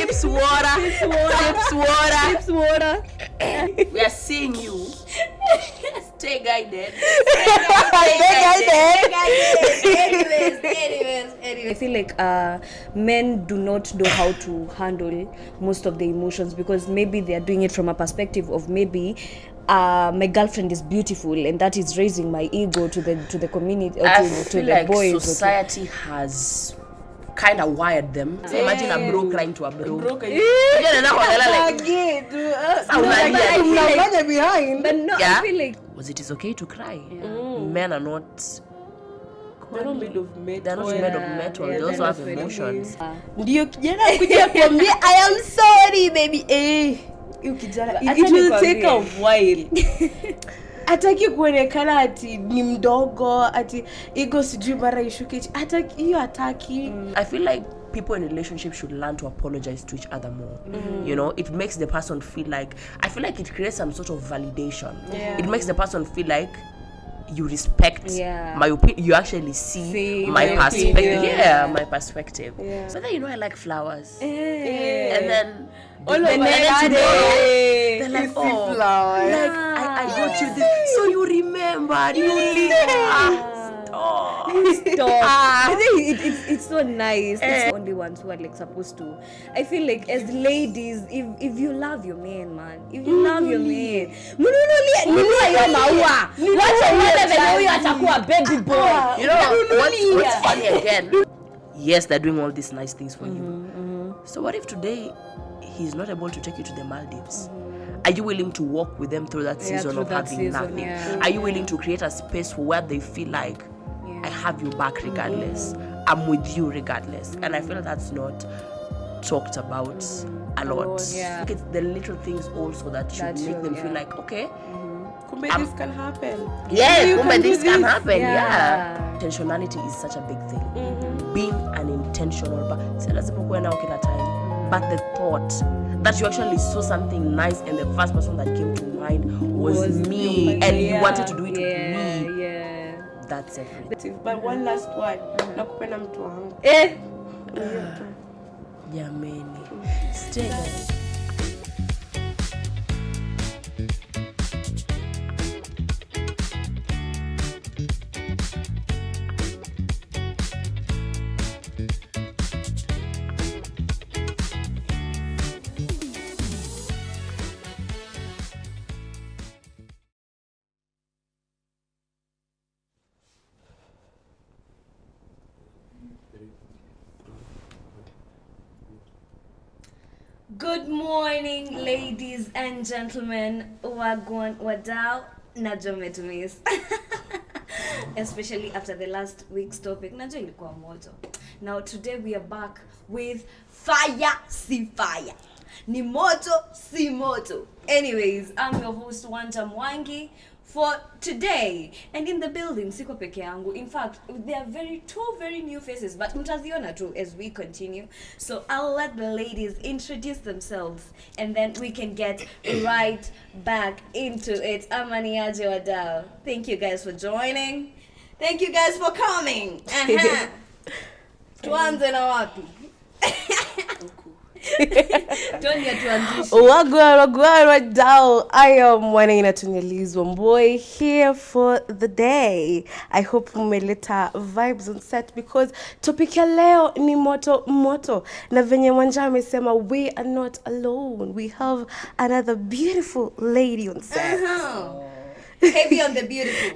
sips water. Sips water. Sips water. We are seeing you. Stay guided. Anyways. I feel like men do not know how to handle most of the emotions because maybe they are doing it from a perspective of maybe my girlfriend is beautiful and that is raising my ego to the community or to the like boys. Society has kind of wired them. So imagine a bro crying to a bro. Behind. But no, I feel like it is okay to cry. Men are not. They're not made of metal. They're not made of metal. They also have emotions. Ndio kijana kuja kuambia I am sorry baby. Kijana it will take a while. Ataki kuonekana ati ni mdogo, ati ego sijui mara ishuke. Ataki hiyo ataki. I feel like people in relationships should learn to apologize to each other more. You know, it makes the person feel like, I feel like it creates some sort of validation. It makes the person feel like you respect my opinion. You actually see my perspective. My perspective. So then I like flowers. And then all the next day they're like, flowers. Like I got you this. So you remember, you Stop. It's so nice. It's the only ones who are like supposed to. I feel like as ladies, if you love your man, if you love your man, baby boy. You know what's funny again? Yes, they're doing all these nice things for you. So what if today he's not able to take you to the Maldives? Are you willing to walk with them through that season of having nothing? Are you willing to create a space where they feel like I have you back regardless? I'm with you regardless. And I feel that's not talked about a lot. I think it's the little things also that should make them feel like, okay, this can happen. This can happen. Intentionality is such a big thing. Being an intentional but the thought that you actually saw something nice and the first person that came to mind was me and you wanted to do it with me. That's everything. But one last word. Nakupenda mtu wangu. Jamani. Stay there. Good morning, ladies and gentlemen. Wagwan wadau najua mmetumiss. Especially after the last week's topic. Najua ilikuwa moto. Now today we are back with fire si fire. Ni moto si moto. Anyways, I'm your host Wanja Mwangi for today, and in the building siko peke yangu. In fact, there are two very new faces, but mtaziona too as we continue. So I'll let the ladies introduce themselves and then we can get right back into it. Amaniaje wadau. Thank you guys for joining. Thank you guys for coming. Tuanze na wapi? Wagwan wadau. I am Wanina Tunyelizwa boy here for the day. I hope umeleta vibes on set because topic ya leo ni moto. Na venye Wanja amesema, we are not alone. We have another beautiful lady on set. Heavy on the beautiful.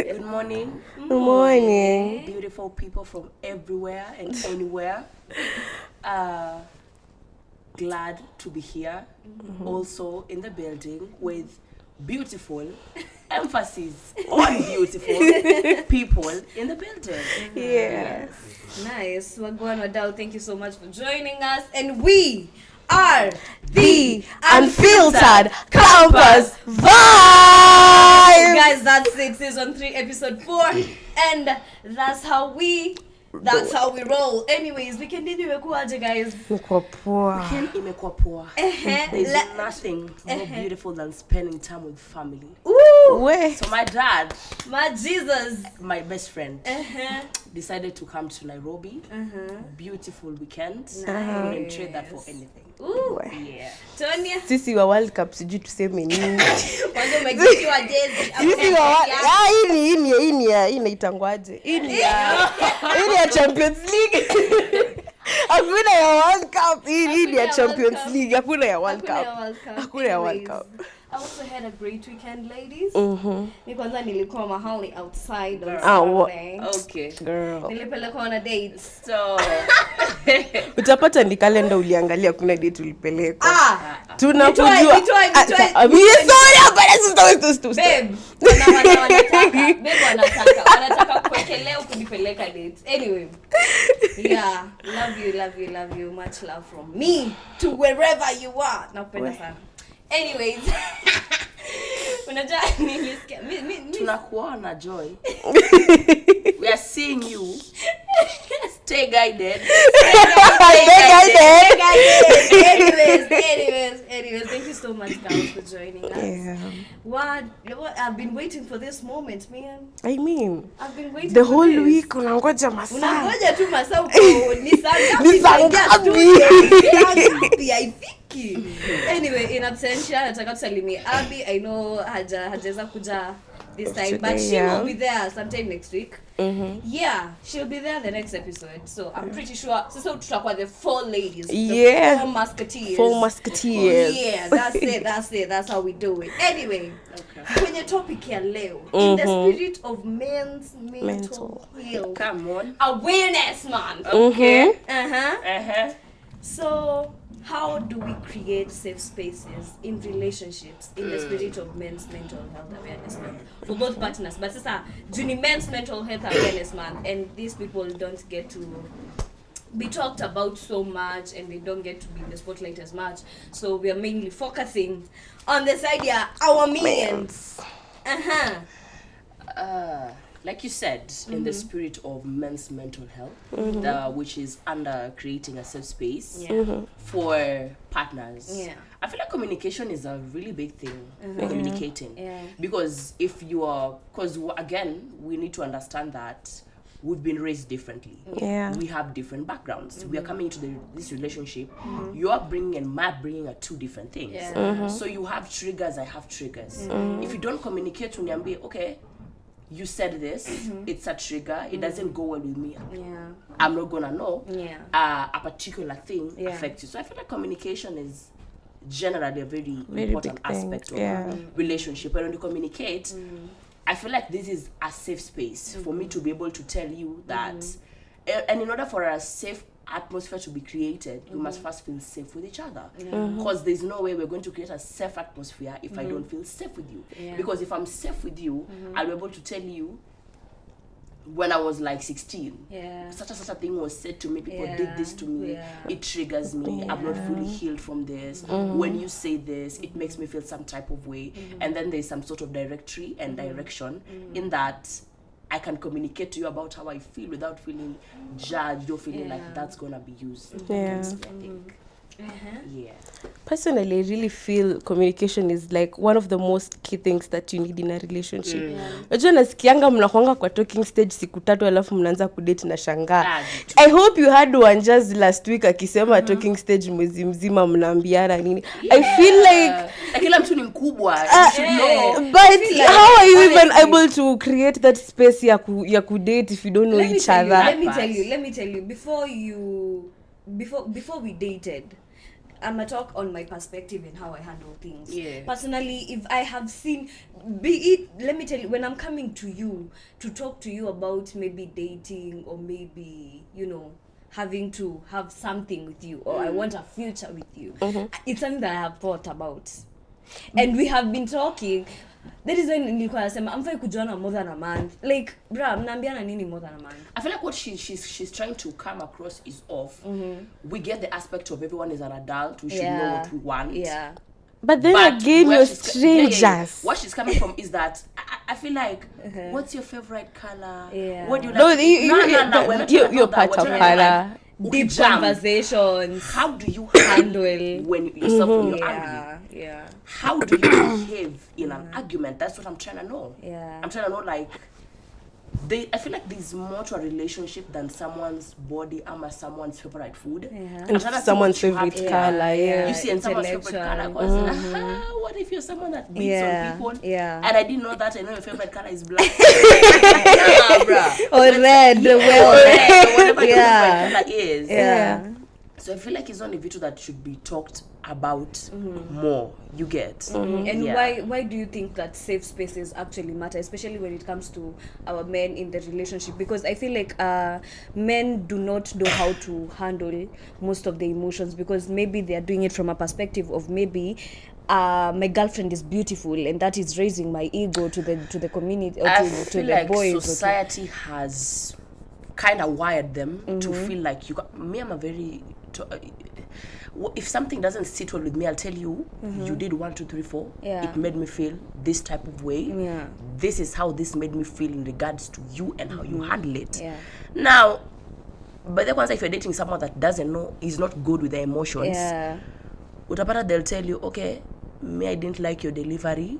Good morning. Good morning. Beautiful people from everywhere and anywhere. Glad to be here. Also in the building with beautiful emphasis on beautiful people in the building. Yes. Nice. Wagwan wadau, thank you so much for joining us. And we are the Unfiltered Campus Vibes. Guys, that's it. Season 3, episode 4. And that's how we roll. Anyways, weekend imekuaje guys? Imekuwa poa. There's nothing more beautiful than spending time with family. Ooh. We. So my dad, My Jesus. my best friend, Uh-huh. decided to come to Nairobi. Beautiful weekend. Nice. I wouldn't trade that for anything. Ooh. Yeah. Tonya. Sisi wa World Cup sijui tuseme nini. Kwanza umekitiwa jezi. Sisi wa hii inaitangwaje? Hii ni ya Champions League. Hakuna ya World Cup. Hii ni ya Champions League. Hakuna ya World Cup. Hakuna ya World Cup. I also had a great weekend, ladies. Mi kwanza nilikuwa mahali outside on wa- Saturday. Okay. Girl. Nilipelekwa on a date. So Utapata ni kalenda uliangalia kuna date ulipelekwa. Tunakujua. Nitoe. Sorry, hapana sister. Babe, wanataka kuwekelea kunipeleka date. Anyway. Yeah, love you. Much love from me to wherever you are. Nakupenda sana. Anyways. Unajua nilisikia mimi tunakuona Joy. We are seeing you. Stay guided. Anyways, thank you so much guys for joining us. Yeah. What I've been waiting for this moment, man. I mean, I've been waiting the for whole this. week unangoja masaa. Unangoja tu masaa uko ni saa Ni saa ngapi? ngapi? Haifiki. Anyway, in absentia nataka tusalimie Abby. I know hajaweza kuja this time, but she will be there sometime next week. Yeah, she'll be there the next episode. So I'm pretty sure. So tutakuwa the four ladies. Yeah. The four musketeers. Four musketeers. Oh, yeah, that's it. That's how we do it. Anyway, kwenye topic ya leo, in the spirit of men's mental health. Come on. Awareness, man. Okay. So, how do we create safe spaces in relationships in the spirit of men's mental health awareness month for both partners? But sasa, juni men's mental health awareness month, and these people don't get to be talked about so much, and they don't get to be in the spotlight as much. So we are mainly focusing on the side, yeah, our millions. Like you said, in the spirit of men's mental health, which is under creating a safe space for partners. Yeah. I feel like communication is a really big thing. Communicating. Yeah. Because if you are, because again, we need to understand that we've been raised differently. Yeah. We have different backgrounds. We are coming into this relationship. Your upbringing and my upbringing are two different things. Yeah. So you have triggers, I have triggers. If you don't communicate to me, okay, you said this, it's a trigger, it doesn't go well with me. Yeah. I'm not gonna know a particular thing affects you. So I feel like communication is generally a very important aspect of a relationship. But when you communicate, I feel like this is a safe space for me to be able to tell you that, and in order for a safe atmosphere to be created, you must first feel safe with each other, because there's no way we're going to create a safe atmosphere if I don't feel safe with you. Because if I'm safe with you, I'll be able to tell you, when I was like 16, such a thing was said to me, people did this to me, it triggers me, I'm not fully healed from this. When you say this, it makes me feel some type of way. And then there's some sort of directory and direction in that I can communicate to you about how I feel without feeling judged or feeling like that's gonna be used against me, I think. Yeah. Personally, I really feel communication is like one of the most key things that you need in a relationship. Unajua nasikianga mnakuanga kwa talking stage siku 3 alafu mnaanza kudate na shangaa. I hope you had one just last week akisema talking stage mwezi mzima mnaambiana nini. I feel like kila mtu ni mkubwa. But how are you even able to create that space ya kudate if you don't know each other? Let me tell you before we dated, I'm gonna talk on my perspective and how I handle things. Personally, if I have seen, let me tell you, when I'm coming to you to talk to you about maybe dating or maybe, having to have something with you, or I want a future with you, it's something that I have thought about. And we have been talking. That is when nilikuwa nasema amfai kujuana more than a month. Like, bra, mnaambiana nini more than a month? I feel like what she's trying to come across is we get the aspect of everyone is an adult, we should know what we want. Yeah. But then again, you're strangers. What she's coming from is that I feel like, what's your favorite color? Yeah. What do you like? No, you're part of color. deep Ukijam. conversations. How do you Handle. when yourself when you're angry? Yeah. How do you behave in an argument? That's what I'm trying to know. Yeah. I'm trying to know, like, I feel like there's more to a relationship than someone's body or someone's favorite food. Yeah. I'm trying to see Someone's what you have favorite here. color, yeah. You see, and someone's favorite color. Because, what if you're someone that beats on people? Yeah. And I didn't know that. I know your favorite color is black. Yeah, bruh. Or red, Yeah, well, or red, or whatever your Yeah. favorite color is. Yeah. So I feel like it's only vitu that should be talked about more. You get. And Yeah. why do you think that safe spaces actually matter, especially when it comes to our men in the relationship? Because I feel like men do not know how to handle most of the emotions, because maybe they are doing it from a perspective of maybe my girlfriend is beautiful and that is raising my ego to the community or I to feel the like boys. society has kind of wired them to feel like me. I'm a very if something doesn't sit well with me, I'll tell you, you did 1, 2, 3, 4. Yeah. It made me feel this type of way. Yeah. This is how this made me feel in regards to you and how you handle it. Yeah. Now, but then once if you're dating someone that doesn't know, is not good with their emotions, Yeah. utapata they'll tell you, okay, me, I didn't like your delivery.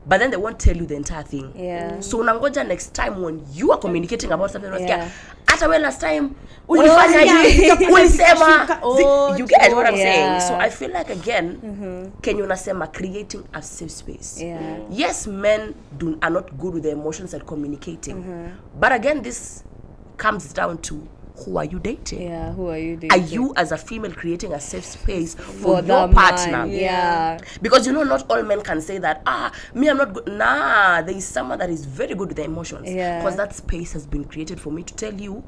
But then they won't tell you the entire thing. Yeah. So unangoja next time when you are communicating about something, Yeah. hata we last time Ulifanya hivi, ulisema oh, you get what I'm yeah. saying. So I feel like again Kenya unasema creating a safe space. Yeah. Yes, men are not good with their emotions and communicating. But again, this comes down to who are you dating? Yeah, who are you dating? Are you as a female creating a safe space for the your partner? man? Yeah. Because not all men can say that, me, I'm not good. Nah, there is someone that is very good with their emotions. Yeah. Because that space has been created for me to tell you,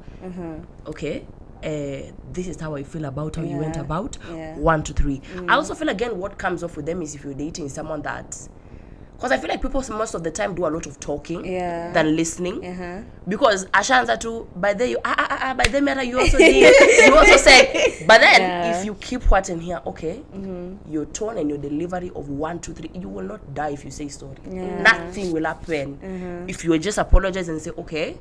okay, this is how I feel about how you went about. Yeah. 1, 2, 3. I also feel again what comes off with them is if you're dating someone that, because I feel like people most of the time do a lot of talking than listening. Because Ashanza too, by the you by the matter you also did, you also said. But then if you keep what in here, okay, your tone and your delivery of 1, 2, 3, you will not die if you say sorry. Nothing will happen if you just apologize and say, okay,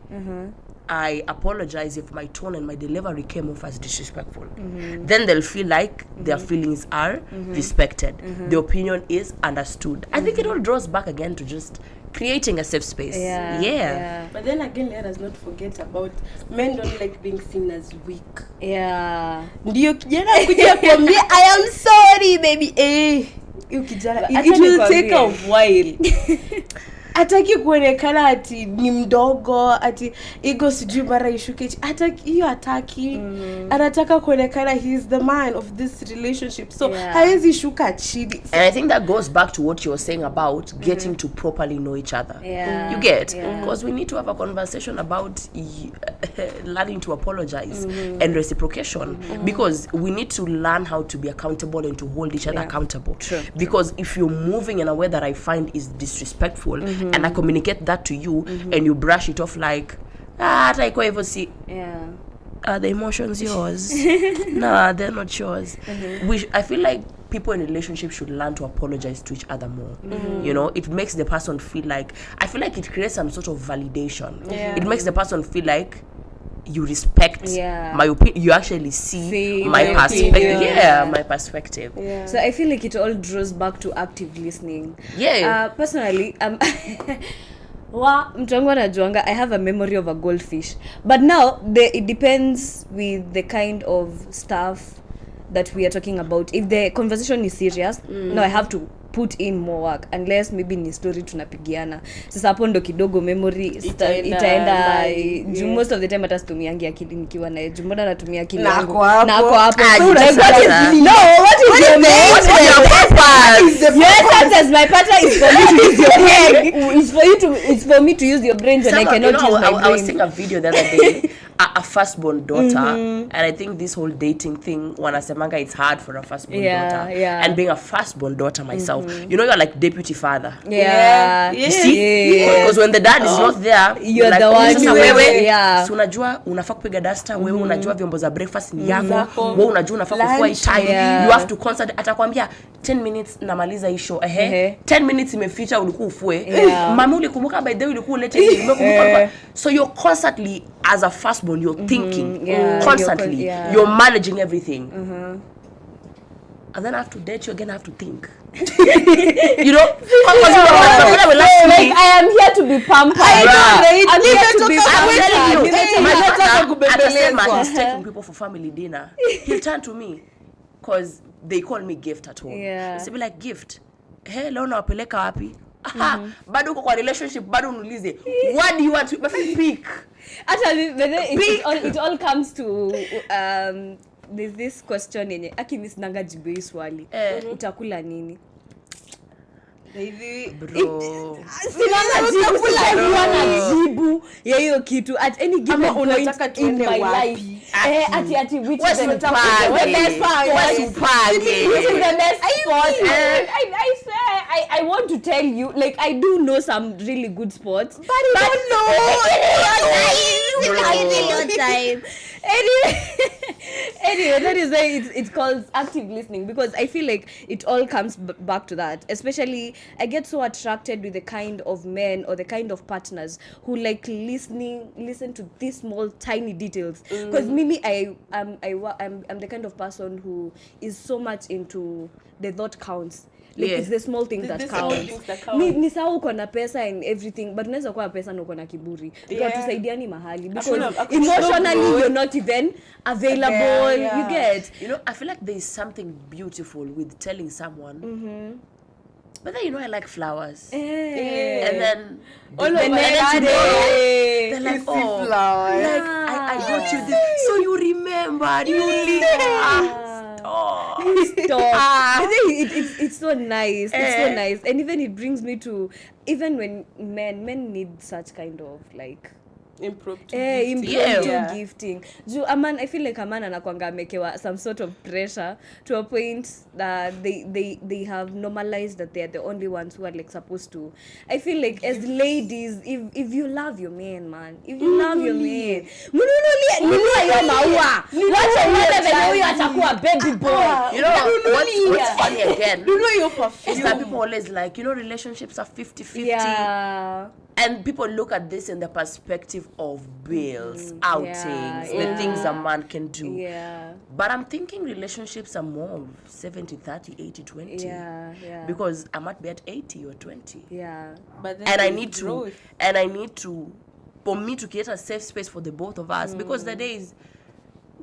I apologize if my tone and my delivery came off as disrespectful. Then they'll feel like their feelings are respected. The opinion is understood. I think it all draws back again to just creating a safe space. Yeah. But then again, let us not forget about men don't like being seen as weak. Yeah. Ndio kijana kuja kuambia I am sorry baby. Hiyo kijana it will take a while. Hataki kuonekana ati ni mdogo, ati ego sijui mara ishuke. Hiyo hataki. Anataka kuonekana he is the man of this relationship. So haezi shuka chini. And I think that goes back to what you were saying about getting to properly know each other. Yeah. You get? Because we need to have a conversation about learning to apologize and reciprocation. Because we need to learn how to be accountable and to hold each other accountable. True. Because if you're moving in a way that I find is disrespectful and I communicate that to you and you brush it off like, taiko hivyo si. Yeah. Are the emotions yours? Nah, they're not yours. I feel like people in relationships should learn to apologize to each other more. It makes the person feel like, I feel like it creates some sort of validation. It makes the person feel like you respect my opinion. You actually see my perspective. My perspective. So I feel like it all draws back to active listening. Personally, mtu anajuanga I have a memory of a goldfish, but now it depends with the kind of stuff that we are talking about. If the conversation is serious, no, I have to put in more work, unless maybe ni story tunapigiana. Sasa hapo ndo kidogo memory itaenda most of the time hata situmiangi akili nikiwa naye. Mbona natumia akili yangu na hapo no, what is your purpose? Your purpose, my partner is for me to use your head. It's for me to use your brain when I cannot use my brain. I was seeing a video the other day, a firstborn daughter, and I think this whole dating thing, wanasemanga it's hard for a firstborn daughter, and being a firstborn daughter myself, you're like deputy father. You see, because when the dad is not there, you're like, the one. So unajua unafaa kupiga duster, wewe unajua vyombo za breakfast ni yako, wewe unajua unafaa kufua chai, you have to constant atakwambia 10 minutes namaliza hii show. 10 minutes imefika ulikuwa ufue. Mama ulikumbuka by the way ulikuwa ulete umekumbuka. So you're constantly, as a firstborn, you're thinking constantly. You're managing everything. And then after that, you're gonna have to think. You know? Like, I am here to be pampered. I'm here to be pampered. He's taking people for family dinner. He'll turn to me, because they call me Gift at home. He'll be like, Gift, hey, leo nawapeleka wapi? Bado uko kwa relationship, bado unulize, what do you want to pick? Actually, it all comes to there's this question yenye Miss Nanga jibu hii swali. Utakula nini? Bro. Sina jibu ya hiyo kitu at any given point in my life. Ati which is the best part? Which is the best spot? I swear, I want to tell you, like, I do know some really good spots, but I don't know. Time. Anyway, that is why it's called active listening, because I feel like it all comes back to that. Especially, I get so attracted with the kind of men or the kind of partners who like listen to these small tiny details. Because Mimi, I'm the kind of person who is so much into the thought counts. Like, it's the small things that count. Ni sawa uko na pesa and everything, but unaweza kuwa pesa na uko na kiburi. Tusaidiani mahali, because emotionally you're not even available. You get? You know, I feel like there is something beautiful with telling someone. But then, you know, I like flowers. And then the next day they're like, oh, flowers. Like, I got you this. So you remember, you Stop. It's so nice. It's so nice. And even it brings me to, even when men need such kind of like impromptu gifting. I feel like a man anakuanga amekewa some sort of pressure to a point that they have normalized that they are the only ones who are like supposed to. I feel like as ladies, if you love your man, if you love your man, nunua maua. Wacha mwana venye huyo atakuwa baby boy. You know what's funny again? Nunua your perfume. Is that people always like, you know, relationships are 50-50. Yeah. And people look at this in the perspective of bills, outings, the things a man can do. Yeah. But I'm thinking relationships are more 70-30, 80-20. Yeah. Because I might be at 80 or 20. Yeah. But then and I need to, for me to create a safe space for the both of us. Because the days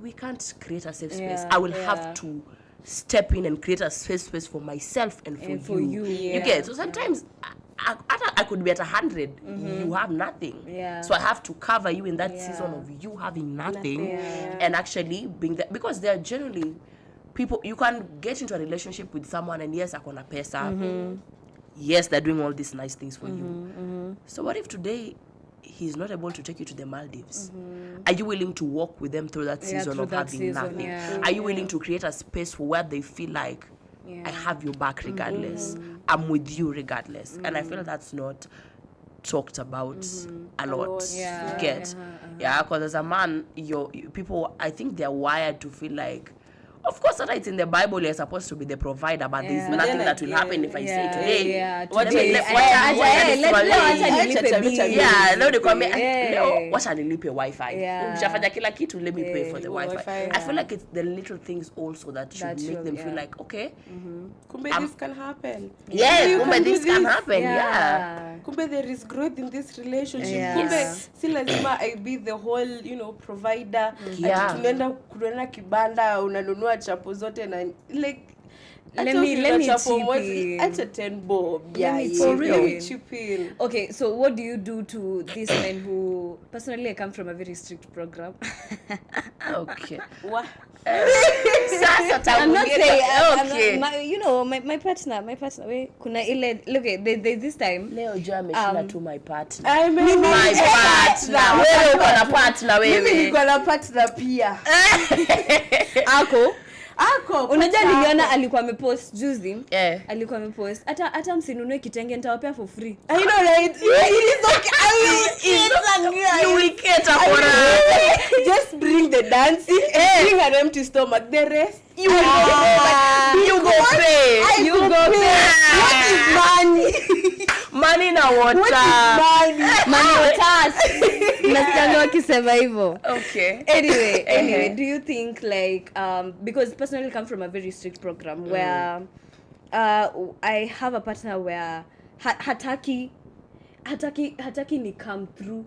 we can't create a safe space. I will have to step in and create a safe space for myself and for you. You get? So sometimes I could be at 100, you have nothing. So I have to cover you in that season of you having nothing. And actually being there, because they are generally people, you can get into a relationship with someone and yes, akona pesa. Yes, they're doing all these nice things for you. So what if today he's not able to take you to the Maldives? Are you willing to walk with them through that season of having nothing? Are you willing to create a space for where they feel like, I have your back regardless. I'm with you regardless. And I feel that's not talked about a lot. You get? Because as a man, people, I think they're wired to feel like, of course, that it's in the Bible, you're supposed to be the provider, but there's nothing that will happen if I say today. Wacha nilipe Wi-Fi. Mshafanya kila kitu, let me pay for the Wi-Fi. I feel like it's the little things also that should make them feel like, okay, kumbe this can happen. Kumbe this can happen. Kumbe there is growth in this relationship. Kumbe si lazima I be the whole, provider. Tunaenda kununua kibanda, unanunua chapo zote na like let me chip 10 bob. For real. Chip in. Okay, so what do you do to these men who, personally I come from a very strict program. Okay. What? I'm not saying my partner kuna ile look there's this time leo jua ameshinda tu my partner. My partner. Wewe uko na partner wewe. Mimi niko na partner pia. Ako unajua niliona alikuwa amepost juzi. Alikuwa amepost hata msinunue kitenge nitawapea for free. I know right. It is okay. You will cater for her. Just bring the dancing, bring an empty stomach. The rest You go pay. You go pay. What is money? Money na water. What is money? Money waters. Nasikianga wakisema hivyo. Okay. Anyway, do you think like because personally I come from a very strict program where I have a partner where hataki ni come through.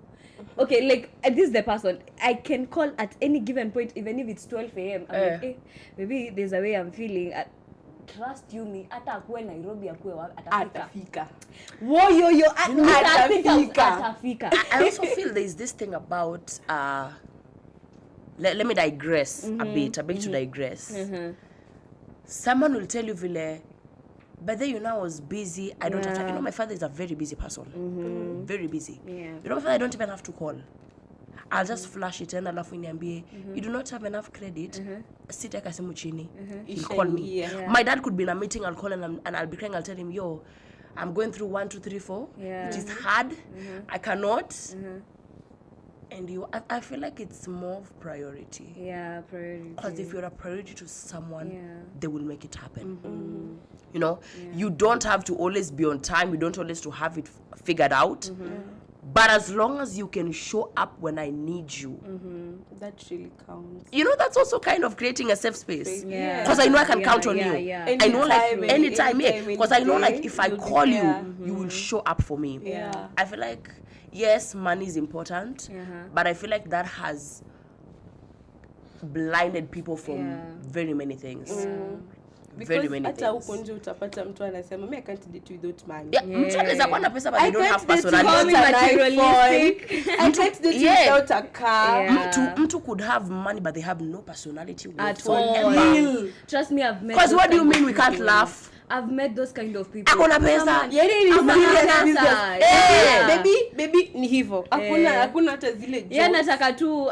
Okay, like this is the person I can call at any given point, even if it's 12 a.m. I'm like, hey, maybe there's a way I'm feeling. Trust you me, hata akue Nairobi akue atafika. Yo, atafika. I also feel there's this thing about let me digress a bit to digress. Someone will tell you vile, but then I was busy, I don't have time. My father is a very busy person. Very busy. Yeah. My father I don't even have to call. I'll just flash it and alafu niambie, you do not have enough credit. Siteka simu chini. He'll call me. Yeah. My dad could be in a meeting, I'll call him and I'll be crying, I'll tell him, yo, I'm going through 1, 2, 3, 4. Yeah. It is hard. I cannot. And I feel like it's more of priority. Yeah, priority. Because if you're a priority to someone, Yeah. they will make it happen. You know, you don't have to always be on time. You don't always to have it figured out. But as long as you can show up when I need you, That really counts. you know, that's also kind of creating a safe space. Yeah. Because I know I can count on yeah, you. yeah. I know, like, Anytime, anytime, because I know, like, if I you'll be call you, there. you will show up for me. Yeah. I feel like, yes, money is important, but I feel like that has blinded people from very many things. Very Because many hata things. huko nje utapata mtu anasema me I can't date without money. Yeah, mtu anaweza kuwa na pesa but I they don't have can't date personality. without an materialistic. iPhone. I can't date Yeah. without a car. Yeah. Mtu could have money but they have no personality At all. whatsoever. Trust me, I've met. Because those what do you kind mean of we can't people. laugh? I've met those kind of people. Akona pesa. Someone- Yeah, it is Ama serious sasa. business. Yeah. Baby ni hivyo. Hakuna hata zile jokes. Yeah, nataka tu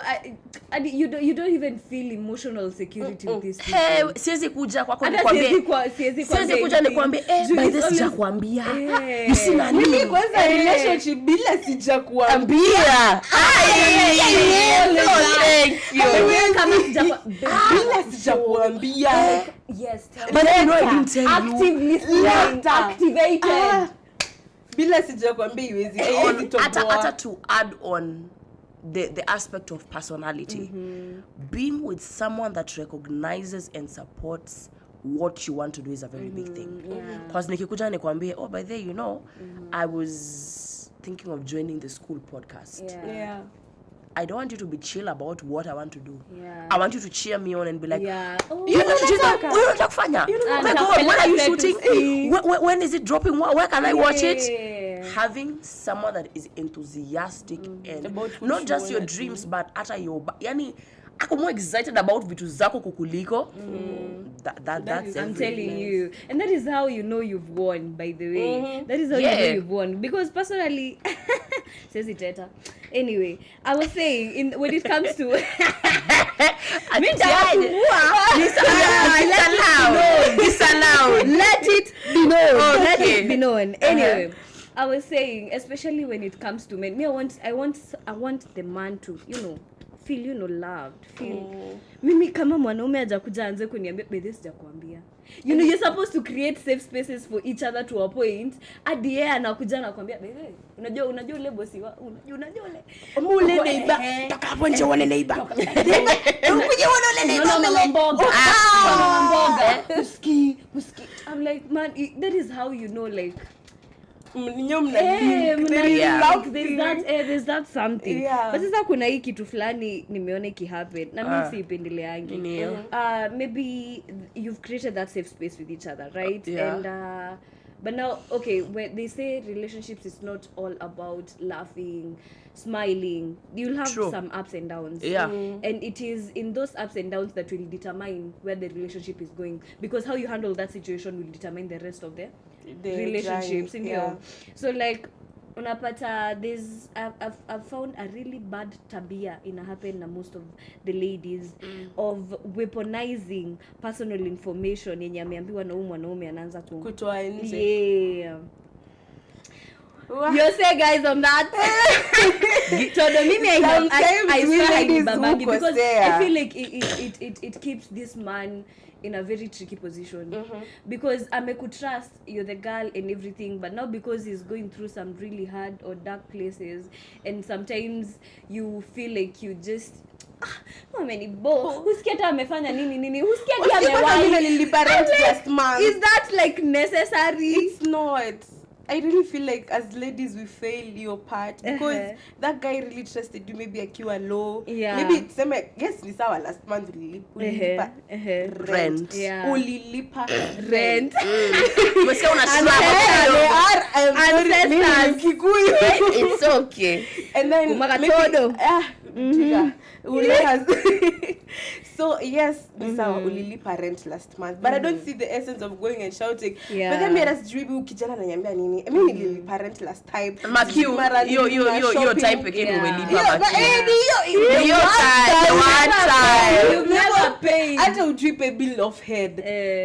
you don't even feel emotional security with these people. Hey, siwezi kuja kwako Hata nikwambie. siwezi Siwezi kuja nikwambie, Juu by it's this always- sijakwambia. Eh. You see nani? Mimi kwanza relationship bila sijakuambia. Ambia. Kama sijakwa- Bila sijakuambia. Yes, tell But me. I know I didn't tell you. Active listening, activated. Bila sijakuambia iwezi. Hata to add on the aspect of personality, being with someone that recognizes and supports what you want to do is a very big thing. Because nikikuja nikwambie, oh, by the way, you know, I was thinking of joining the school podcast. Yeah. I don't want you to be chill about what I want to do. Yeah. I want you to cheer me on and be like, Yeah. Oh, you know unataka kufanya? Oh my God, when are you shooting? When is it dropping? Where can I watch it? Having someone that is enthusiastic and About what not you just your wanna dreams but hata your yani ako more excited about vitu zako kukuliko. That's I'm everything. telling you, and that is how you know you've won. By the way, that is how you Yeah. know you've won. Because personally, says it better. Anyway, I was saying, when it comes to Disallowed. let it be known. Let Okay. it be known. Anyway, I was saying, especially when it comes to men, me, I want the man to, feel, loved. Feel. Mimi kama mwanaume hajakuja anze kuniambia by this sijakwambia. You're supposed to create safe spaces for each other to a point. Hadi yeye anakuja anakuambia by the unajua ule bosi wa unajua ule. Mule neighbor. Toka hapo nje uone neighbor. Ukuje uone ule neighbor. Mama mboga. Uski. I'm like, man, that is how you know, like, Mninyo mna there's that something. Yeah. But sasa kuna hii kitu fulani nimeona ikihappen na mimi siipendeleangi. Maybe you've created that safe space with each other, right? Yeah. And but now, okay, when they say relationships is not all about laughing, smiling, you'll have True. some ups and downs. Yeah. And it is in those ups and downs that will determine where the relationship is going, because how you handle that situation will determine the rest of the relationships. journey, In yeah. So like unapata there's I've found a really bad tabia happen na most of the ladies of weaponizing personal information yenye ameambiwa na huyu mwanaume anaanza kutoa nje. yeah. You say guys on that. Todo mimi I swear haibabangi because I feel like it keeps this man in a very tricky position because amekutrust, you're the girl and everything, but now because he's going through some really hard or dark places, and sometimes you feel like you just husikia hata amefanya nini husikia hata amewahi. Is that like necessary? It's not. I really feel like as ladies we fail your part because that guy really trusted you, maybe akiwa low. Maybe tuseme yes ni sawa last month ulilipa rent. Ulilipa rent. Msio una Kikuyu. It's okay. And then kumaka so yes, sawa ulilipa rent last month, but I don't see the essence of going and shouting. But then mimi nasijui kijana ananiambia nini. Mimi nililipa rent last time. Makiu, yo time pekee umelipa Makiu. Yo one time. You've never paid. Hata ujui pay bill of head.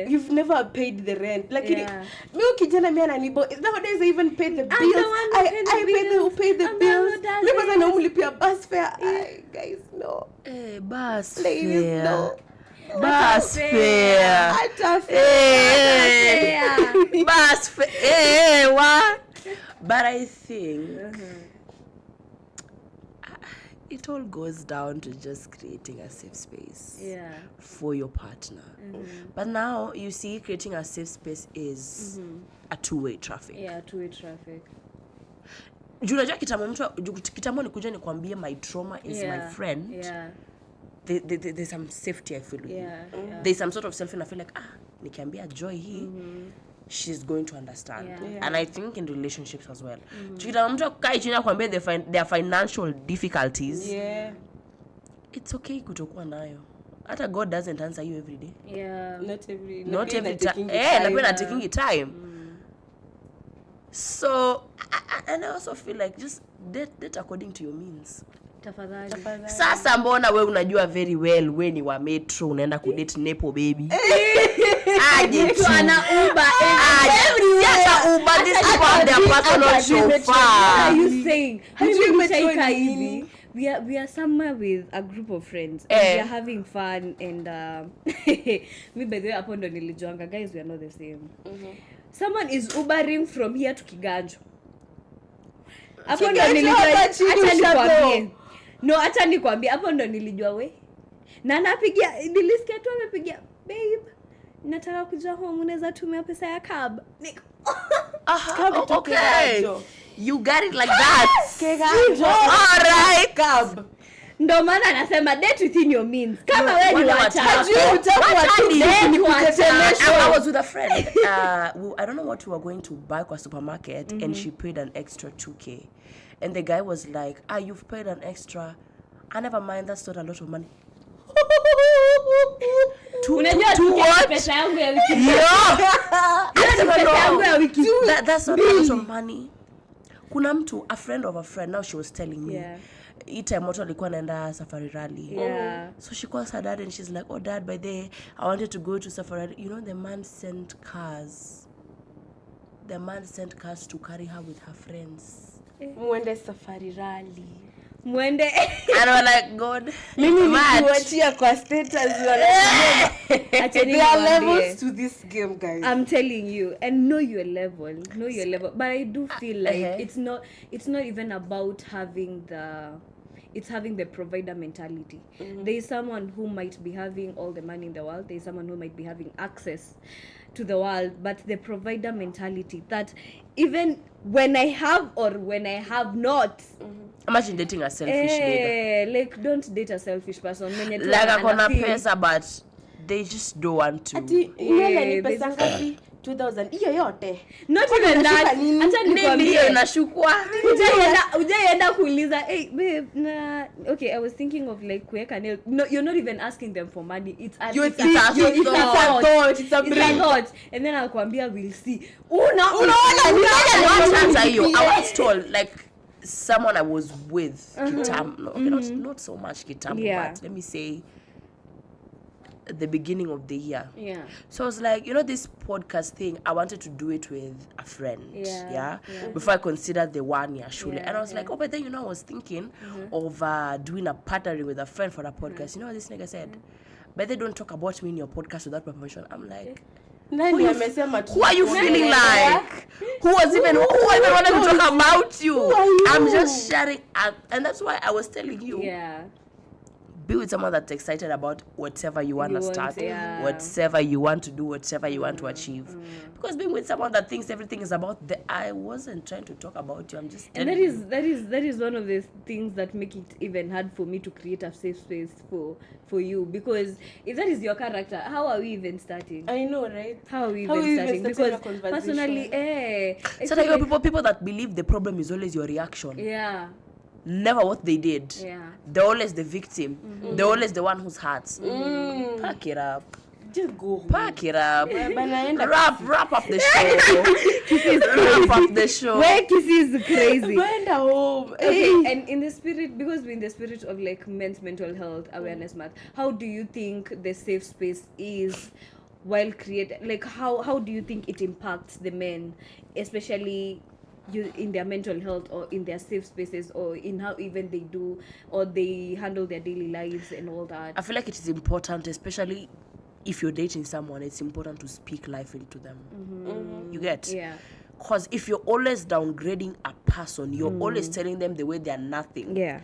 You've never paid the rent. Like mimi kijana mimi ananibo. Nowadays I even pay the bills. I pay the bills. Mimi kwanza naumlipia bus fare. Guys, no. Bus ladies, fare. no. Bus fare. Bus fare. What? But I think it all goes down to just creating a safe space for your partner. But now you see, creating a safe space is a two-way traffic. Yeah, two-way traffic. Unajua kitambo nikuja nikwambie my trauma is my friend. There's some safety I feel with you. There's some sort of self and I feel like nikiambia Joy hii she's going to understand. And I think in relationships as well. Kitambo mtu kai chini akwambie their financial difficulties. It's okay kutokuwa nayo. Hata God doesn't answer you every day. Not every time. Na taking it time. So and I also feel like just date according to your means. Tafadhali. Sasa mbona we unajua very well we ni wa metro unaenda kudate nepo baby. Aje tu ana Uber everywhere. Uber this people have their personal chauffeur. What are you saying? We are somewhere with a group of friends and we are having fun and me by the way hapo ndo nilijuanga guys we are not the same. Someone is Ubering from here to Kiganjo. Hapo ndo nilijua acha nikwambie hapo ndo nilijua we. Na napigia nilisikia tu amepigia babe nataka kuja home unaweza tumia pesa ya cab. Okay. You got it like that. Kiganjo. All right. Cab. Ndo maana anasema date within your means. Kama wewe ni wacha. I was with a friend. I don't know what we were going to buy kwa supermarket and she paid an extra 2K. And the guy was like, you've paid an extra. I never mind, that's not a lot of money. to what? Pesa yangu ya wiki. That's not a lot of money. Kuna mtu, a friend of a friend, now she was telling me. Ita moto alikuwa naenda safari rally. So she calls her dad and she's like, oh dad, by the way, I wanted to go to safari rally. You know, the man sent cars to carry her with her friends. Mwende safari rally. Mwende. And I'm like, God, mimi nikiwachia kwa status there are levels to this game, guys. I'm telling you, and know your level. But I do feel like it's not even about having the provider mentality. There is someone who might be having all the money in the world. There is someone who might be having access to the world, but the provider mentality that even when I have or when I have not. Imagine dating a selfish nigga. Like don't date a selfish person. Like akona pesa but they just don't want to. Ati ni pesa ngapi? 2000 hiyo yote. Not even that. Acha nikwambie nashukua. Ujaenda kuuliza, "Hey babe, okay, I was thinking of like kuweka nail." No, you're not even asking them for money. It's a thought. And then I'll we'll see. Unaona I was told like someone I was with kitambo, not so much kitambo, but let me say the beginning of the year. Yeah. So I was like, this podcast thing, I wanted to do it with a friend. Yeah. Before I considered the 1 year, surely. Yeah, And I was yeah. like, but then, I was thinking of doing a partnering with a friend for a podcast. You know what this nigga said? But they don't talk about me in your podcast without my permission. I'm like, Nani amesema tu- who are you feeling like? Who even wanted to talk about you? Who are you? I'm just sharing up. And that's why I was telling you. Yeah. Be with someone that's excited about whatever you want to start, yeah. whatever you want to do, whatever you want to achieve. Because being with someone that thinks everything is about I wasn't trying to talk about you. I'm just And telling you. that is one of the things that make it even hard for me to create a safe space for you, because if that is your character, how are we even starting? I know, right? How are we How even we starting? even starting a Because conversation? personally, So like people that believe the problem is always your reaction. yeah. Never what they did. Yeah. They're always the victim. They're always the one who's hurt. Pack it up. Just go home. Pack it up. Banaenda Wrap up the show. Wrap up the show. Where Kissy is crazy. Banaenda home. Okay, and in the spirit, because we're in the spirit of like men's mental health awareness month, how do you think the safe space is while how do you think it impacts the men, especially you in their mental health or in their safe spaces or in how even they do or they handle their daily lives and all that? I feel like it is important, especially if you're dating someone, it's important to speak life into them. You get? Yeah. Because if you're always downgrading a person, you're always telling them the way they are nothing. Yeah.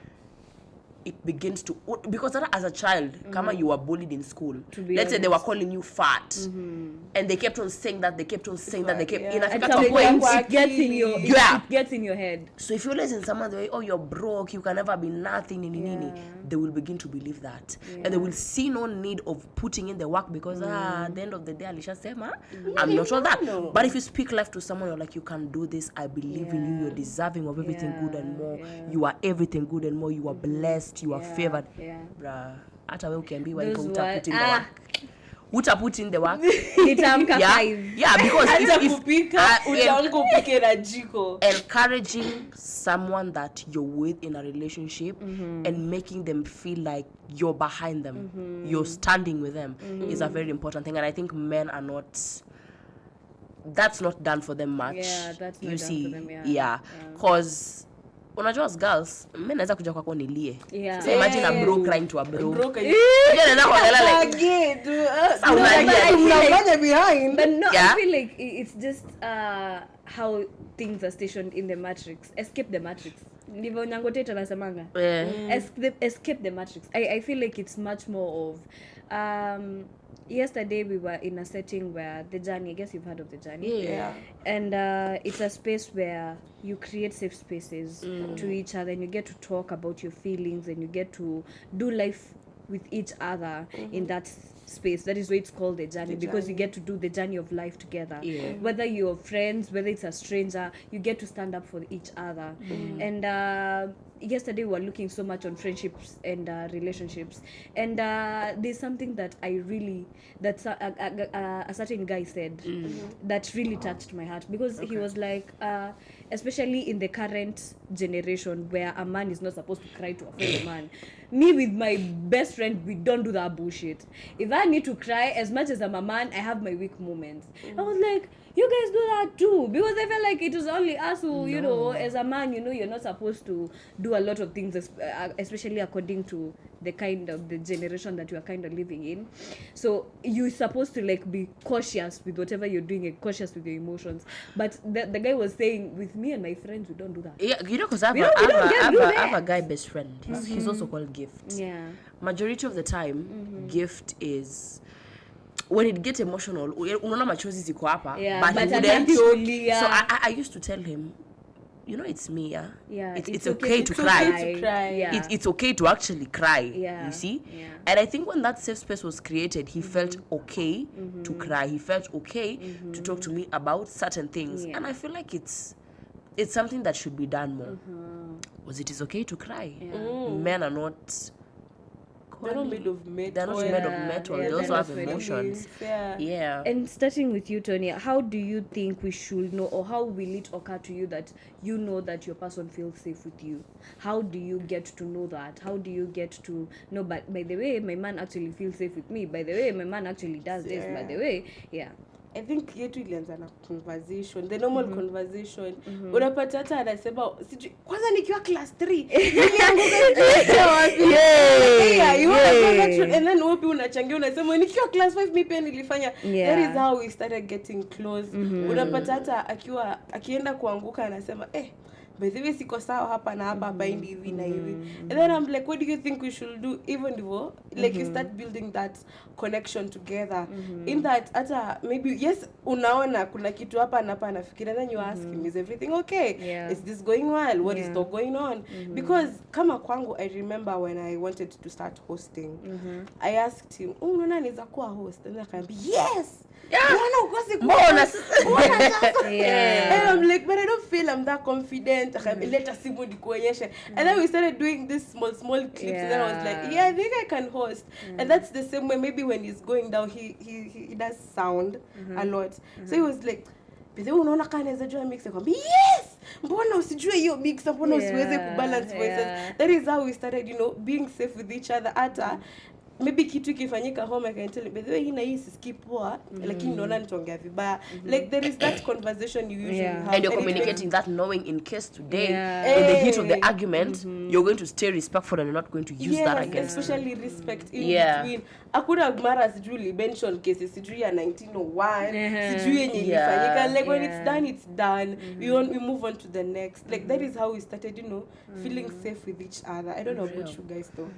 It begins to, because as a child, kama you were bullied in school. be Let's say they were honest. calling you fat, and they kept on saying that. They kept on saying that. They kept Yeah. inafika At to a some point. point, it gets in your Yeah. it gets in your head. So if you always in someone's way, oh, you're broke, you can never be nothing, nini, they will begin to believe that. And they will see no need of putting in the work because, at the end of the day, Alicia Sema, I'm not all that. No. But if you speak life to someone, you're like, you can do this, I believe in you, you're deserving of everything good and more. You are everything good and more, you are blessed, you are favored. Yeah. Bruh, hata we ukiambiwa hivyo Those utaput in were- the work. Utaput in the work. Nitamka Yeah, 5. yeah, because Hata if kupika, utaanza upike na jiko. encouraging someone that you're with in a relationship and making them feel like you're behind them, you're standing with them is a very important thing. And I think men are not, that's not done for them much. Yeah, that's not you done see, for them, yeah. yeah, because unajua as girls, men naweza kuja kwako nilie. Yeah. So imagine a bro crying to a bro. Broke it. Unajua naweza kuangalia like, Again, Sasa unalia. unafanya behind. But no, Yeah. I feel like it's just how things are stationed in the matrix. Escape the matrix. Ndivyo Nyangoteta anasemanga. Escape the matrix. I feel like it's much more of yesterday we were in a setting where the journey, I guess you've heard of the journey. yeah. And it's a space where you create safe spaces to each other and you get to talk about your feelings and you get to do life with each other in that space. That is why it's called the journey, because you get to do the journey of life together. Yeah. Whether you're friends, whether it's a stranger, you get to stand up for each other. And yesterday we were looking so much on friendships and relationships, and there's something that a certain guy said that really touched my heart, because he was like, especially in the current generation where a man is not supposed to cry to a fellow man. Me with my best friend, we don't do that bullshit. If I need to cry, as much as I'm a man, I have my weak moments. I was like, you guys do that too, because I felt like it was only us who, you know, as a man, you know, you're not supposed to do a lot of things, especially according to the kind of the generation that you are kind of living in. So you're supposed to like be cautious with whatever you're doing and cautious with your emotions. But the guy was saying, with me and my friends, we don't do that. Yeah, you know, because I We don't get do I that. have a guy best friend. He's also called Gift. Yeah. Majority of the time, Gift is, when it gets emotional, unaona machozi ziko hapa, Yeah, but but he wouldn't. actually, yeah. So I used to tell him, you know, it's me, yeah. Yeah, It's okay to cry. to cry. Yeah. It's okay to actually cry. Yeah. You see? Yeah. And I think when that safe space was created, he felt okay to cry. He felt okay to talk to me about certain things. Yeah. And I feel like it's something that should be done more. Was it is okay to cry? Men are not, They're not made of metal. They're not made of metal. They they're also not have made of emotions. Yeah. Yeah. And starting with you, Tony, how do you think we should know, or how will it occur to you that you know that your person feels safe with you? How do you get to know that? How do you get to know, but by the way, my man actually feels safe with me. By the way, my man actually does this. By the way, yeah. I think yetu ilianza na conversation, the normal conversation. Unapata hata anasema sijui kwanza nikiwa class 3 and then wapi unachangia unasema nikiwa class 5 mimi pia nilifanya. That is how we started getting close. Unapata hata akienda kuanguka anasema by the way siko sawa hapa na hapa baindi hivi na hivi. And then I'm like, what do you think we should do? Even though like you start building that connection together. In that hata maybe yes unaona kuna kitu hapa na hapa nafikiria, then you ask him, is everything okay? Is this going well? What is not going on? Because kama kwangu, I remember when I wanted to start hosting, I asked him, unaona niza kuwa host? And akaniambia yes. Mbona ukosi kuona sasa? And I'm like, but I don't feel I'm that confident. Later simu nikuonyeshe. And then we started doing this small clips, and then I was like, yeah, I think I can host. And that's the same way maybe when he's going down, he does sound a lot. So he was like, but unaona kana naweza jua mix kwamba yes, mbona usijue hiyo mix, mbona usiweze kubalance voices. That is how we started, being safe with each other. Hata maybe kitu kifanyika home, I can tell you, by the way, hii is skip poa, lakini naona nitaongea vibaya. Like there is that conversation you usually have. And you're communicating that, knowing in case today, in the heat of the argument, you're going to stay respectful and you're not going to use that against especially respect in between. Hakuna mara sijui mention cases sijui ya 1901, sijui yenye ilifanyika. Like when it's done, it's done. We move on to the next. Like that is how we started, feeling safe with each other. I don't know about you guys though.